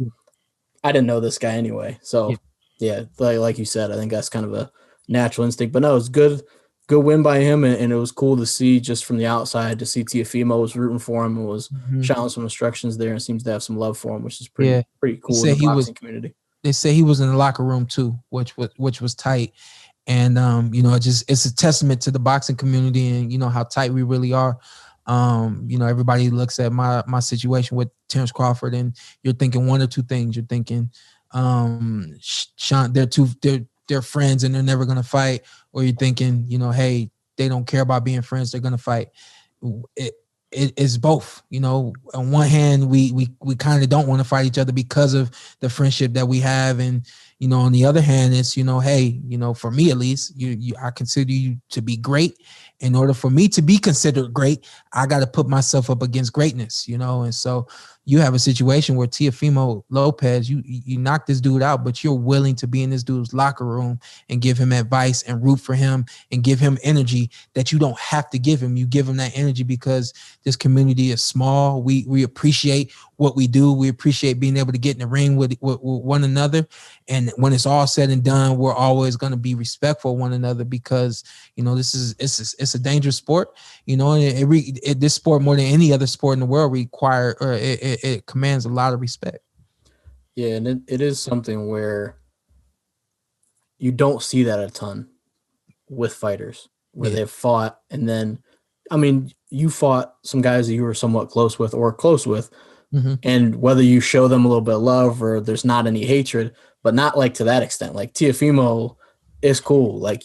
I didn't know this guy anyway. So yeah, like you said, I think that's kind of a natural instinct. But no, it's good win by him, and it was cool to see just from the outside to see Teofimo was rooting for him and was shouting some instructions there and seems to have some love for him, which is pretty cool in the boxing community. They say he was in the locker room too, which was tight. And it's a testament to the boxing community and how tight we really are. Everybody looks at my situation with Terrence Crawford and you're thinking one or two things. You're thinking Shawn, they're friends and they're never going to fight, or you're thinking, hey, they don't care about being friends, they're going to fight. It's both. On one hand, we kind of don't want to fight each other because of the friendship that we have, and on the other hand, it's hey, for me at least, I consider you to be great. In order for me to be considered great, I got to put myself up against greatness, and so you have a situation where Teofimo Lopez, you knock this dude out, but you're willing to be in this dude's locker room and give him advice and root for him and give him energy that you don't have to give him. You give him that energy because this community is small. We appreciate what we do. We appreciate being able to get in the ring with one another. And when it's all said and done, we're always going to be respectful of one another because, it's a dangerous sport, and this sport more than any other sport in the world it commands a lot of respect. Yeah, and it is something where you don't see that a ton with fighters where they've fought, and then, I mean, you fought some guys that you were somewhat close with, and whether you show them a little bit of love or there's not any hatred, but not like to that extent. Like Teofimo is cool. Like,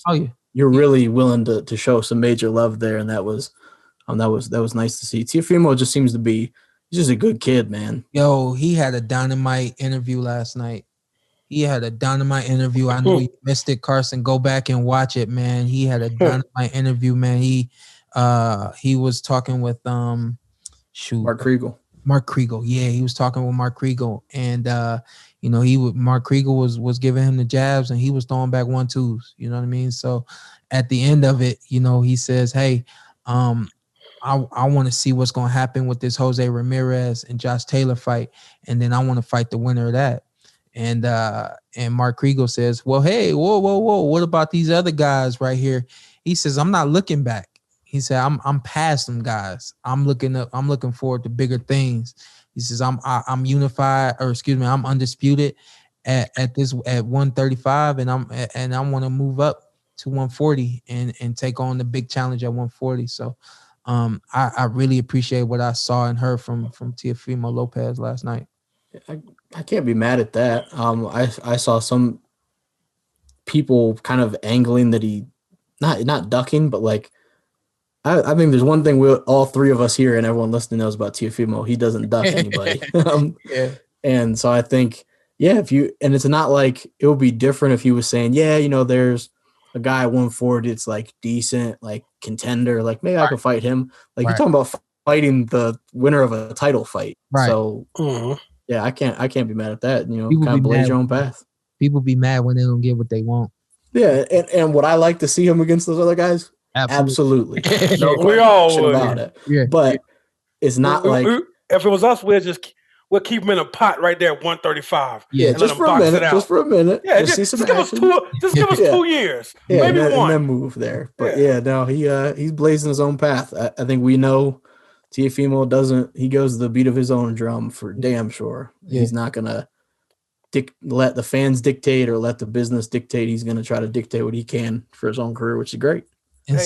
you're really willing to show some major love there, and that was nice to see. Teofimo just seems to be just a good kid, man. Yo, he had a dynamite interview last night. I know you missed it, Carson. Go back and watch it, man. He had a dynamite interview, man. He was talking with Mark Kriegel. Mark Kriegel, yeah, he was talking with Mark Kriegel, and Mark Kriegel was giving him the jabs, and he was throwing back 1-2s. You know what I mean? So at the end of it, he says, "Hey, I want to see what's going to happen with this Jose Ramirez and Josh Taylor fight, and then I want to fight the winner of that." And Mark Kriegel says, well, hey, whoa, what about these other guys right here? He says, I'm not looking back. He said, I'm past them guys. I'm looking forward to bigger things. He says, I'm unified, or excuse me, I'm undisputed at 135, and I want to move up to 140 and take on the big challenge at 140. So I really appreciate what I saw and heard from Teofimo Lopez last night. I can't be mad at that. I saw some people kind of angling that he not ducking, but like I think there's one thing all three of us here and everyone listening knows about Teofimo. He doesn't duck anybody. Yeah. And so I think, and it's not like it would be different if he was saying, there's a guy at 140, it's like decent, like contender, like maybe I can fight him. Like you're talking about fighting the winner of a title fight. Right. So I can't be mad at that. People kind of blaze your own path. People be mad when they don't get what they want. Yeah, and would I like to see him against those other guys? Absolutely. No we all would. About it. Yeah. But it's not like if it was us, we'll keep him in a pot right there at 135. Yeah, just for a minute. Yeah, just give us 2 years. Yeah, maybe one. And then move there. But he's blazing his own path. I think we know Teofimo doesn't. He goes to the beat of his own drum for damn sure. Yeah. He's not gonna let the fans dictate or let the business dictate. He's gonna try to dictate what he can for his own career, which is great. And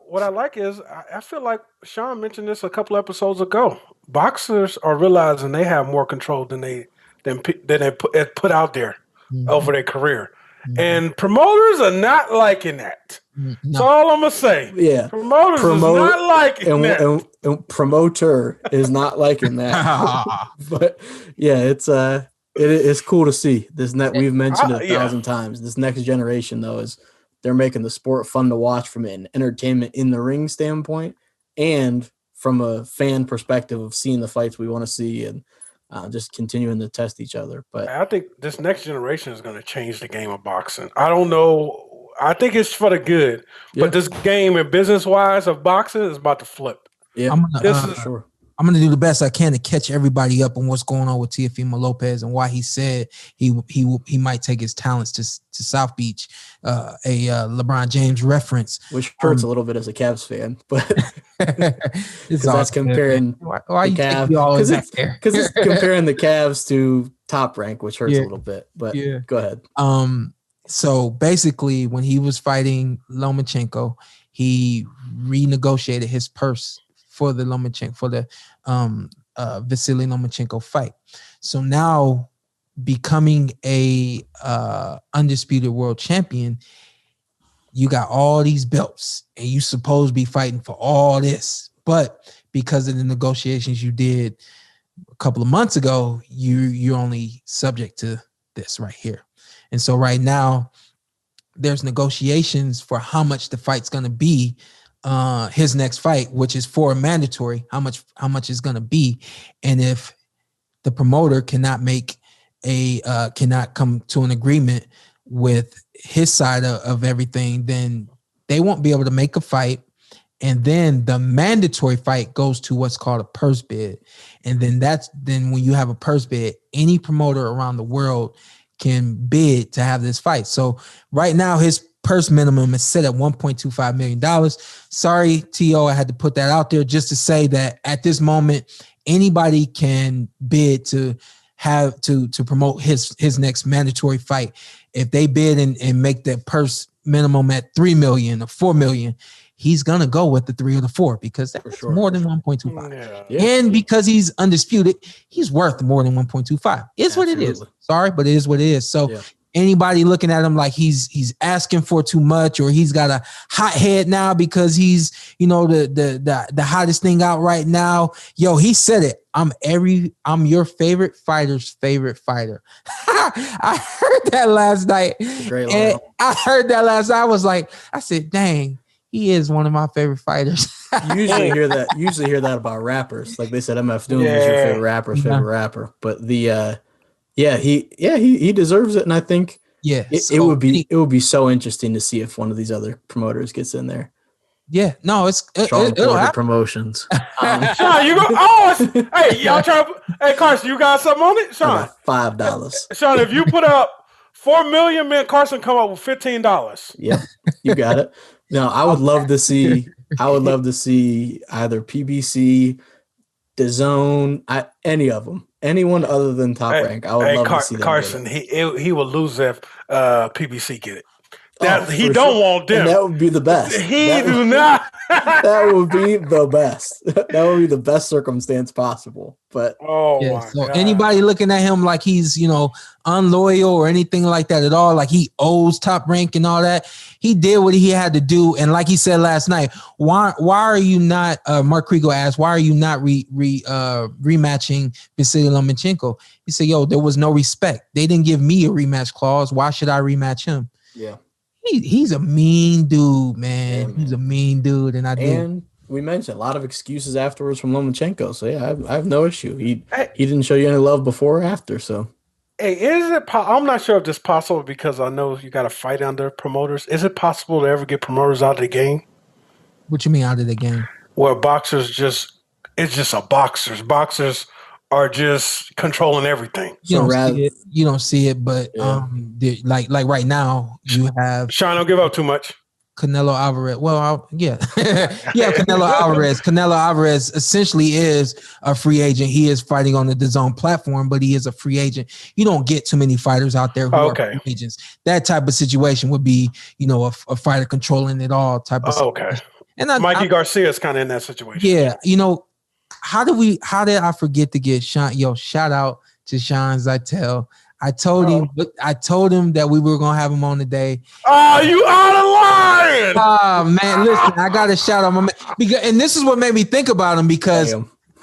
what I like is I feel like Shawn mentioned this a couple episodes ago. Boxers are realizing they have more control than they put out there over their career, and promoters are not liking that. No. That's all I'm gonna say. Yeah, promoters is not liking that. And promoter is not liking that. But it's cool to see this. We've mentioned it 1,000 times. This next generation though is. They're making the sport fun to watch from an entertainment in the ring standpoint and from a fan perspective of seeing the fights we want to see and just continuing to test each other. But I think this next generation is going to change the game of boxing. I don't know. I think it's for the good. Yeah. But this game and business-wise of boxing is about to flip. Yeah, sure. I'm going to do the best I can to catch everybody up on what's going on with Teofimo Lopez and why he said he might take his talents to South Beach, a LeBron James reference. Which hurts a little bit as a Cavs fan, but that's comparing why you take all of that there? Because it's comparing the Cavs to Top Rank, which hurts a little bit. But go ahead. So basically, when he was fighting Lomachenko, he renegotiated his purse for the Vasily Lomachenko fight. So now becoming a undisputed world champion, you got all these belts and you supposed to be fighting for all this. But because of the negotiations you did a couple of months ago, you're only subject to this right here. And so right now there's negotiations for how much the fight's going to be. His next fight, which is for a mandatory, how much is going to be, and if the promoter cannot come to an agreement with his side of everything, then they won't be able to make a fight, and then the mandatory fight goes to what's called a purse bid, and then when you have a purse bid, any promoter around the world can bid to have this fight. So right now his purse minimum is set at $1.25 million. Sorry, T.O., I had to put that out there just to say that at this moment, anybody can bid to have to promote his next mandatory fight. If they bid and make that purse minimum at $3 million or $4 million, he's gonna go with the 3 or the 4 because that's more than 1.25. Yeah. And because he's undisputed, he's worth more than 1.25. It's what it is. Sorry, but it is what it is. So anybody looking at him like he's asking for too much or he's got a hot head now because he's the hottest thing out right now. Yo, he said it. I'm your favorite fighter's favorite fighter. I heard that last night. I was like, I said, dang. He is one of my favorite fighters. You usually hear that about rappers. Like they said, MF Doom is your favorite rapper's favorite rapper. But he deserves it, and I think it would be so interesting to see if one of these other promoters gets in there. Yeah, no, Shawn it'll Porter happen. Promotions. Sean, you go. Hey, y'all try. Hey, Carson, you got something on it, I Sean? got $5. Sean, if you put up 4 million, man, Carson come up with $15. Yep, you got it. No, I would love to see. I would love to see either PBC, DAZN, any of them, anyone other than Top Rank. I would love to see them. Carson, he will lose if PBC get it. He for don't sure. want them. And that would be the best. He do not. That would be the best. That would be the best circumstance possible. But my so God. anybody looking at him like he's, unloyal or anything like that at all, like he owes Top Rank and all that, he did what he had to do. And like he said last night, why are you not, Mark Kriegel asked, why are you not rematching Vasily Lomachenko? He said, there was no respect. They didn't give me a rematch clause. Why should I rematch him? yeah. He's a mean dude, man. He's a mean dude, and we mentioned a lot of excuses afterwards from Lomachenko. So yeah, I have no issue. He didn't show you any love before or after. So hey, is it? I'm not sure if this is possible because I know you got to fight under promoters. Is it possible to ever get promoters out of the game? What you mean out of the game? Where boxers it's just a boxers. Boxers are just controlling everything. You don't see it, but like right now you have Sean, don't give up too much. Canelo Alvarez. Well, Canelo Alvarez. Canelo Alvarez essentially is a free agent. He is fighting on the DAZN platform, but he is a free agent. You don't get too many fighters out there who are free agents. That type of situation would be, a fighter controlling it all type of situation. Okay. And Mikey Garcia is kind of in that situation. Yeah, how did I forget to get Sean? Shout out to Shawn Zytel. I told him that we were gonna have him on today. Oh, you out of line! Oh man, listen, I gotta shout out my man and this is what made me think about him because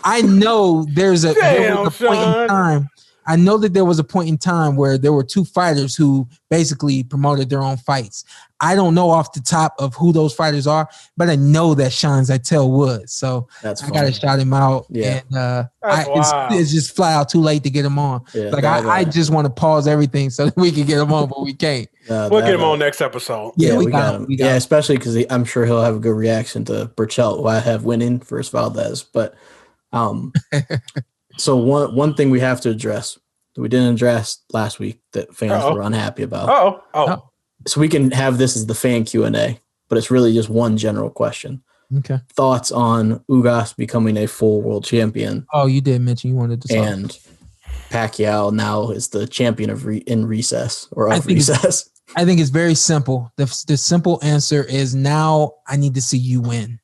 I know there was a point in time. I know that there was a point in time where there were two fighters who basically promoted their own fights. I don't know off the top of who those fighters are, but I know that Shawn Zytel would. So I got to shout him out. Yeah. And it's just fly out too late to get him on. Yeah, I just want to pause everything so that we can get him on, but we can't. We'll get him on next episode. Yeah, we got him. Yeah, especially because I'm sure he'll have a good reaction to Burchell, who I have winning versus Valdez. But so one thing we have to address that we didn't address last week that fans were unhappy about. So we can have this as the fan Q&A, but it's really just one general question. Okay. Thoughts on Ugas becoming a full world champion? Oh, you did mention you wanted to talk. And Pacquiao now is the champion of recess or of recess. I think it's very simple. The simple answer is now I need to see you win.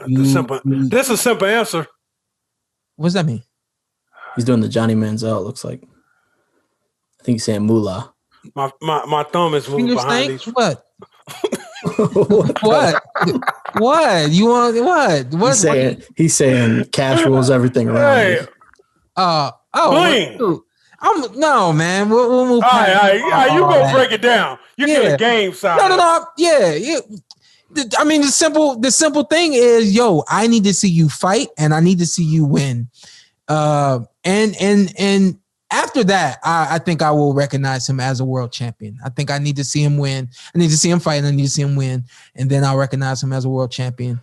This is a simple answer. What does that mean? He's doing the Johnny Manziel, it looks like. I think he's saying moolah. My thumb is moving behind these. What? What? You want what? He's saying cash rules everything around. Hey. Bling. No, man. We'll move. All right, you go break it down. You get a game side. No. Yeah. I mean, the simple thing is, I need to see you fight and I need to see you win. And after that, I think I will recognize him as a world champion. I think I need to see him win. I need to see him fight and I need to see him win. And then I'll recognize him as a world champion.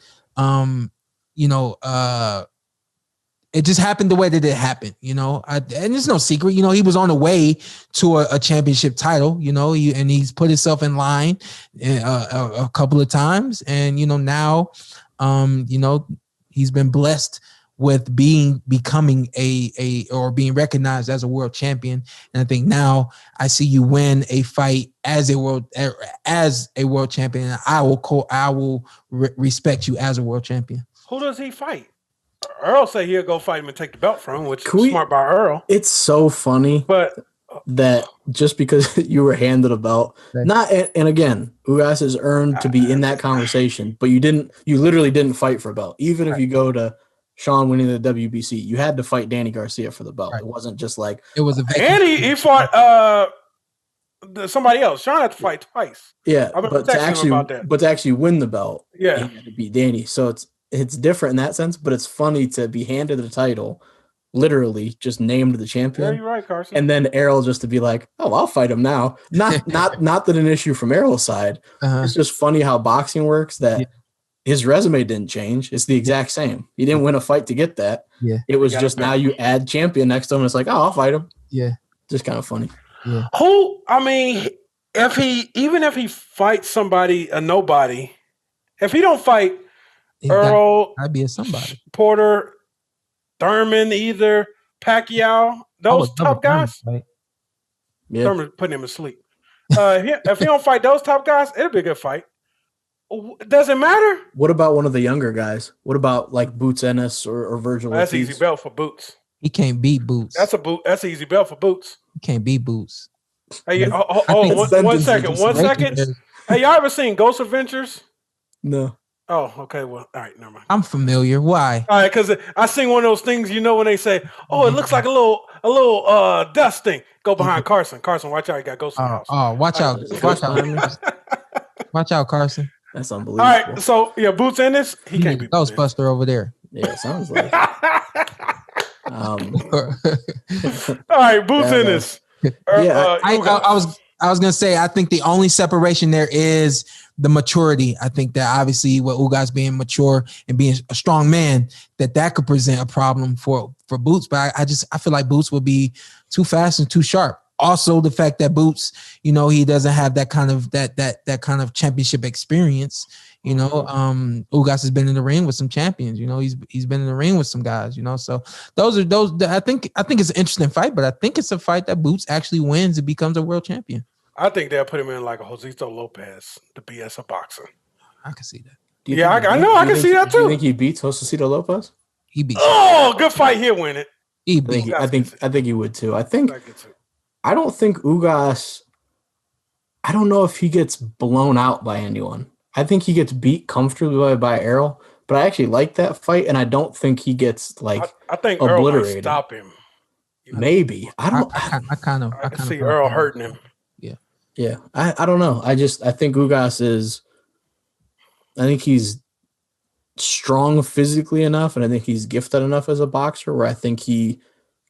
It just happened the way that it happened, and it's no secret, he was on the way to a championship title, and he's put himself in line a couple of times. And, now, he's been blessed with becoming or being recognized as a world champion. And I think now I see you win a fight as a world champion. And I will respect you as a world champion. Who does he fight? Earl said he'll go fight him and take the belt from him, which is smart by Earl. It's so funny, but that just because you were handed a belt, and again, Ugas has earned to be in that conversation, but you literally didn't fight for a belt. Even if you go to Shawn winning the WBC, you had to fight Danny Garcia for the belt. Right. It wasn't just like it was a and he fought somebody else. Shawn had to fight twice. Yeah, but to actually win the belt, he had to beat Danny. So it's different in that sense, but it's funny to be handed the title, literally just named the champion. Yeah, you're right, Carson. And then Errol just to be like, oh, I'll fight him now. Not that an issue from Errol's side. It's just funny how boxing works that his resume didn't change. It's the exact same. He didn't win a fight to get that. Yeah. It was just now you add champion next to him. It's like, oh, I'll fight him. Yeah. Just kind of funny. Yeah. If he fights somebody, a nobody, if he don't fight Earl, I'd be a somebody. Porter, Thurman, either Pacquiao, those top guys. Right? Yeah. Thurman putting him to sleep. If he don't fight those top guys, it'll be a good fight. Does it matter? What about one of the younger guys? What about like Boots Ennis or Virgil? That's Ortiz? easy belt for Boots. He can't beat Boots. That's an easy belt for Boots. He can't beat Boots. Hey, one second. Hey, y'all ever seen Ghost Adventures? No. Oh, okay. Well, all right, never mind. I'm familiar. Why? All right, because I seen one of those things, when they say, "Oh, it looks like a little dust thing." Go behind Carson. Carson, watch out! You got ghosts in the house. Oh, watch out! Watch out! Watch out, Carson. That's unbelievable. All right, so Boots Ennis, he can't be Ghostbuster over there. Yeah, sounds like. All right, Boots Ennis. I was gonna say, I think the only separation there is the maturity. I think that obviously with Ugas being mature and being a strong man, that could present a problem for Boots. But I feel like Boots would be too fast and too sharp. Also, the fact that Boots, he doesn't have that kind of championship experience. Ugas has been in the ring with some champions. He's been in the ring with some guys. So those. I think it's an interesting fight, but I think it's a fight that Boots actually wins and becomes a world champion. I think they'll put him in like a Josito Lopez to be as a boxer. I can see that. I know. I can see that too. Do you think he beats Josito Lopez? He beats. Oh, good fight. He'll win it. I think he would too. I don't think Ugas. I don't know if he gets blown out by anyone. I think he gets beat comfortably by Errol, but I actually like that fight, and I don't think he gets I think obliterated. Earl might stop him. Maybe I can see Earl hurting him. Yeah. I don't know. I think Ugas is. I think he's strong physically enough, and I think he's gifted enough as a boxer where I think he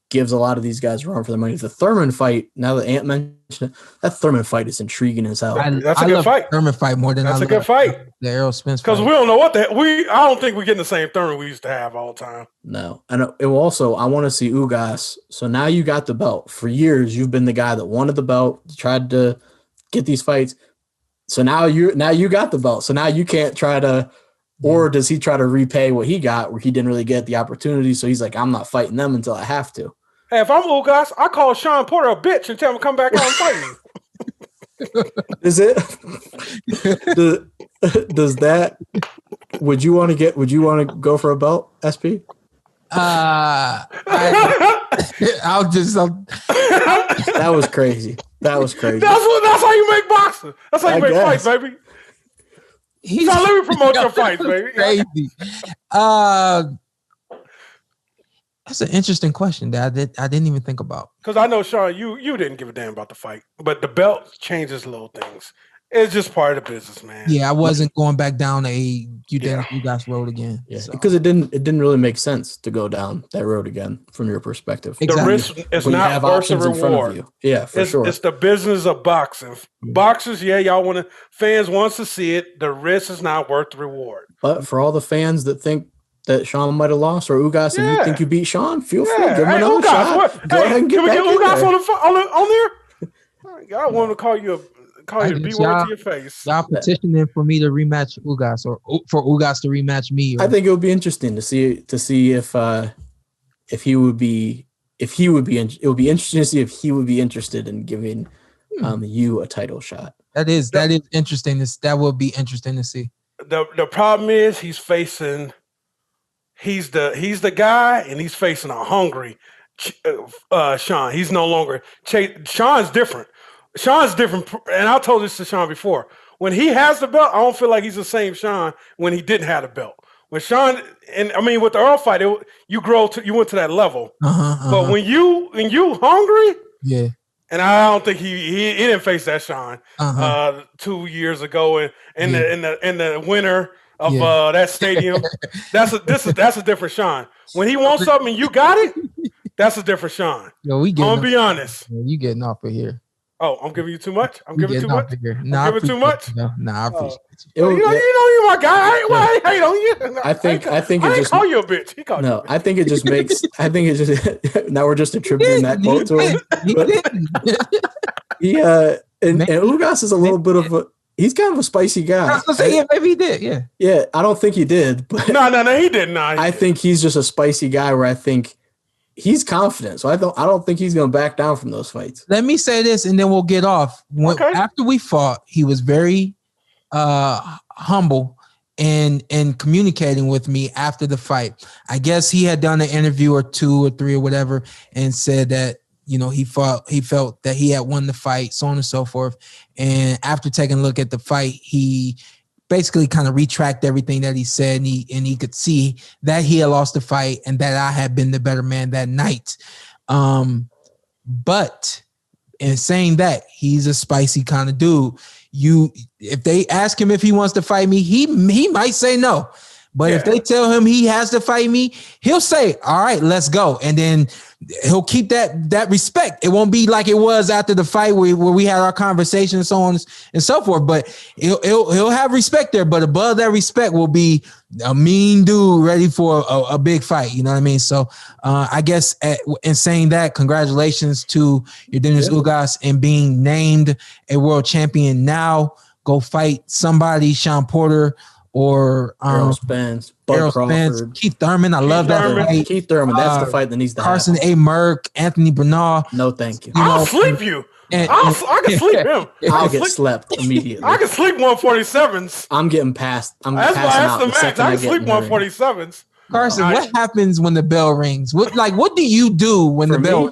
gives a lot of these guys a run for their money. The Thurman fight, now that Ant mentioned it, that Thurman fight is intriguing as hell. That's a good fight. Thurman fight more than that's a good fight. The Errol Spence because we don't know what I don't think we're getting the same Thurman we used to have all the time. No, and it will also I want to see Ugas. So now you got the belt. For years, you've been the guy that wanted the belt, tried to get these fights. So now you got the belt. So now you can't try to. Or does he try to repay what he got where he didn't really get the opportunity? So he's like, I'm not fighting them until I have to. Hey, if I'm Ugas, I call Shawn Porter a bitch and tell him to come back out and fight me. Is it? Does that? Would you want to go for a belt, SP? I'll just. That was crazy. That's how you make boxing. That's how you make fights, baby. Let me promote your fights, baby. Crazy. That's an interesting question that I didn't even think about. Because I know, Shawn, you didn't give a damn about the fight, but the belt changes little things. It's just part of the business, man. Yeah, I wasn't going back down you guys road again. Yeah, so. Because it didn't really make sense to go down that road again from your perspective. Exactly. The risk is not worth the reward. Yeah, for sure. It's the business of boxing. Boxers, fans wants to see it. The risk is not worth the reward. But for all the fans that think that Shawn might have lost or Ugas and you think you beat Shawn, feel free. Give him another shot. Go ahead and get back in there. Can we get Ugas on there? I want to call you the B word to your face. Y'all petitioning for me to rematch Ugas or for Ugas to rematch me. I think it would be interesting to see if he would be it would be interesting to see if he would be interested in giving you a title shot. That is interesting. That would be interesting to see. The problem is he's the guy and he's facing a hungry Shawn. He's no longer Shawn's different. Shawn's different, and I told this to Shawn before. When he has the belt, I don't feel like he's the same Shawn when he didn't have the belt. When Shawn, with the Earl fight, you went to that level. But when you hungry, yeah. And I don't think he didn't face that Shawn 2 years ago, in the winter of that stadium. That's a different Shawn. When he wants something and you got it, that's a different Shawn. Yo, I'm gonna be honest. You getting off of here? Oh, I'm giving you too much. I'm We giving get too much. off here. I'm Nah, I giving too appreciate much. you, though. Nah, I appreciate It was- you know, you my guy. I hate on you. I think I it didn't just call you a bitch. He called you. no. A bitch. I think it just makes. I think it just now we're just attributing that quote to him. He But didn't. he and Ugas is a little bit of a. He's kind of a spicy I guy. was gonna say, yeah, maybe he did. Yeah. Yeah, I don't think he did, but No, he did not. I think he's just a spicy guy where I think he's confident. So I don't think he's going to back down from those fights. Let me say this, and then we'll get off. After we fought, he was very humble in communicating with me after the fight. I guess he had done an interview or 2 or 3 or whatever, and said that he felt that he had won the fight, so on and so forth. And after taking a look at the fight, he basically kind of retract everything that he said, and he could see that he had lost the fight and that I had been the better man that night. But in saying that, he's a spicy kind of dude. If they ask him if he wants to fight me, he might say no. But if they tell him he has to fight me, he'll say, all right, let's go. And then he'll keep that respect. It won't be like it was after the fight where we had our conversation and so on and so forth. But he'll have respect there. But above that respect will be a mean dude ready for a big fight. You know what I mean? So I guess in saying that, congratulations to Yordenis Ugas and being named a world champion. Now go fight somebody, Shawn Porter, or Errol Spence, Bud Crawford, Keith Thurman. I love that fight. Keith Thurman. That's the fight that needs to Carson happen. A. Merck, Anthony Broner. No, thank you. I'll sleep you. I can sleep him. I'll get slept immediately. I can sleep 147s. I'm getting past. That's the max. I can sleep 147s. Carson, what happens when the bell rings? What do you do when the bell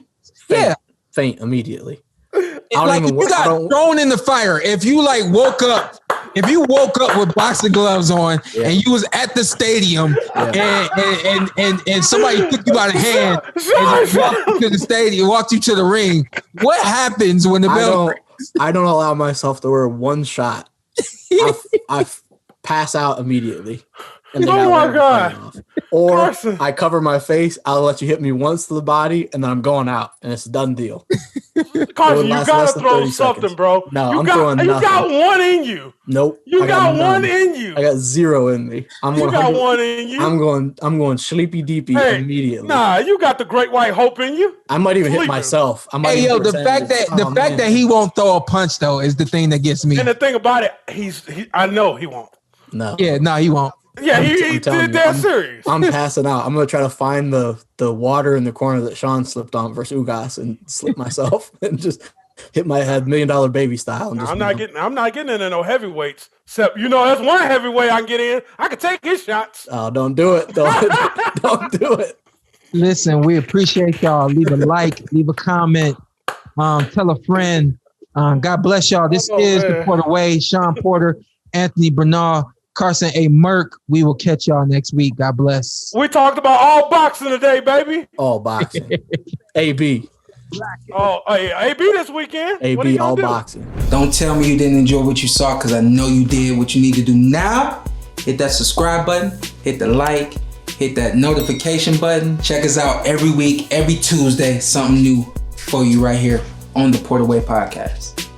rings? Faint immediately. Like if you got thrown in the fire, if you woke up with boxing gloves on and you was at the stadium and somebody took you by the hand and walked you to the stadium, walked you to the ring, what happens when the bell rings? I don't allow myself to wear one shot. I pass out immediately. And oh my God. Or Carson. I cover my face. I'll let you hit me once to the body, and then I'm going out, and it's a done deal. Carson, you gotta throw something, bro. No, I'm throwing nothing. You got one in you. Nope. You got one in you. I got 0 in me. You got one in you. I'm going sleepy deepy immediately. Nah, you got the great white hope in you. I might even hit myself. The fact that he won't throw a punch though is the thing that gets me. And the thing about it, I know he won't. No. Yeah, no, he won't. Yeah, he did that serious. I'm passing out. I'm gonna try to find the water in the corner that Shawn slipped on versus Ugas and slip myself and just hit my head $1 million baby style. And just, I'm not getting into no heavyweights. Except that's one heavyweight I can get in. I can take his shots. Oh, don't do it. Don't do it. Listen, we appreciate y'all. Leave a like, leave a comment, tell a friend. God bless y'all. This is the Porter Way. Shawn Porter, Anthony Broner, Carson A. Merck. We will catch y'all next week. God bless. We talked about all boxing today, baby. All boxing. AB. Oh, hey, AB this weekend. AB all boxing. Don't tell me you didn't enjoy what you saw, because I know you did. What you need to do now, hit that subscribe button, hit the like, hit that notification button. Check us out every week, every Tuesday. Something new for you right here on the Porter Way Podcast.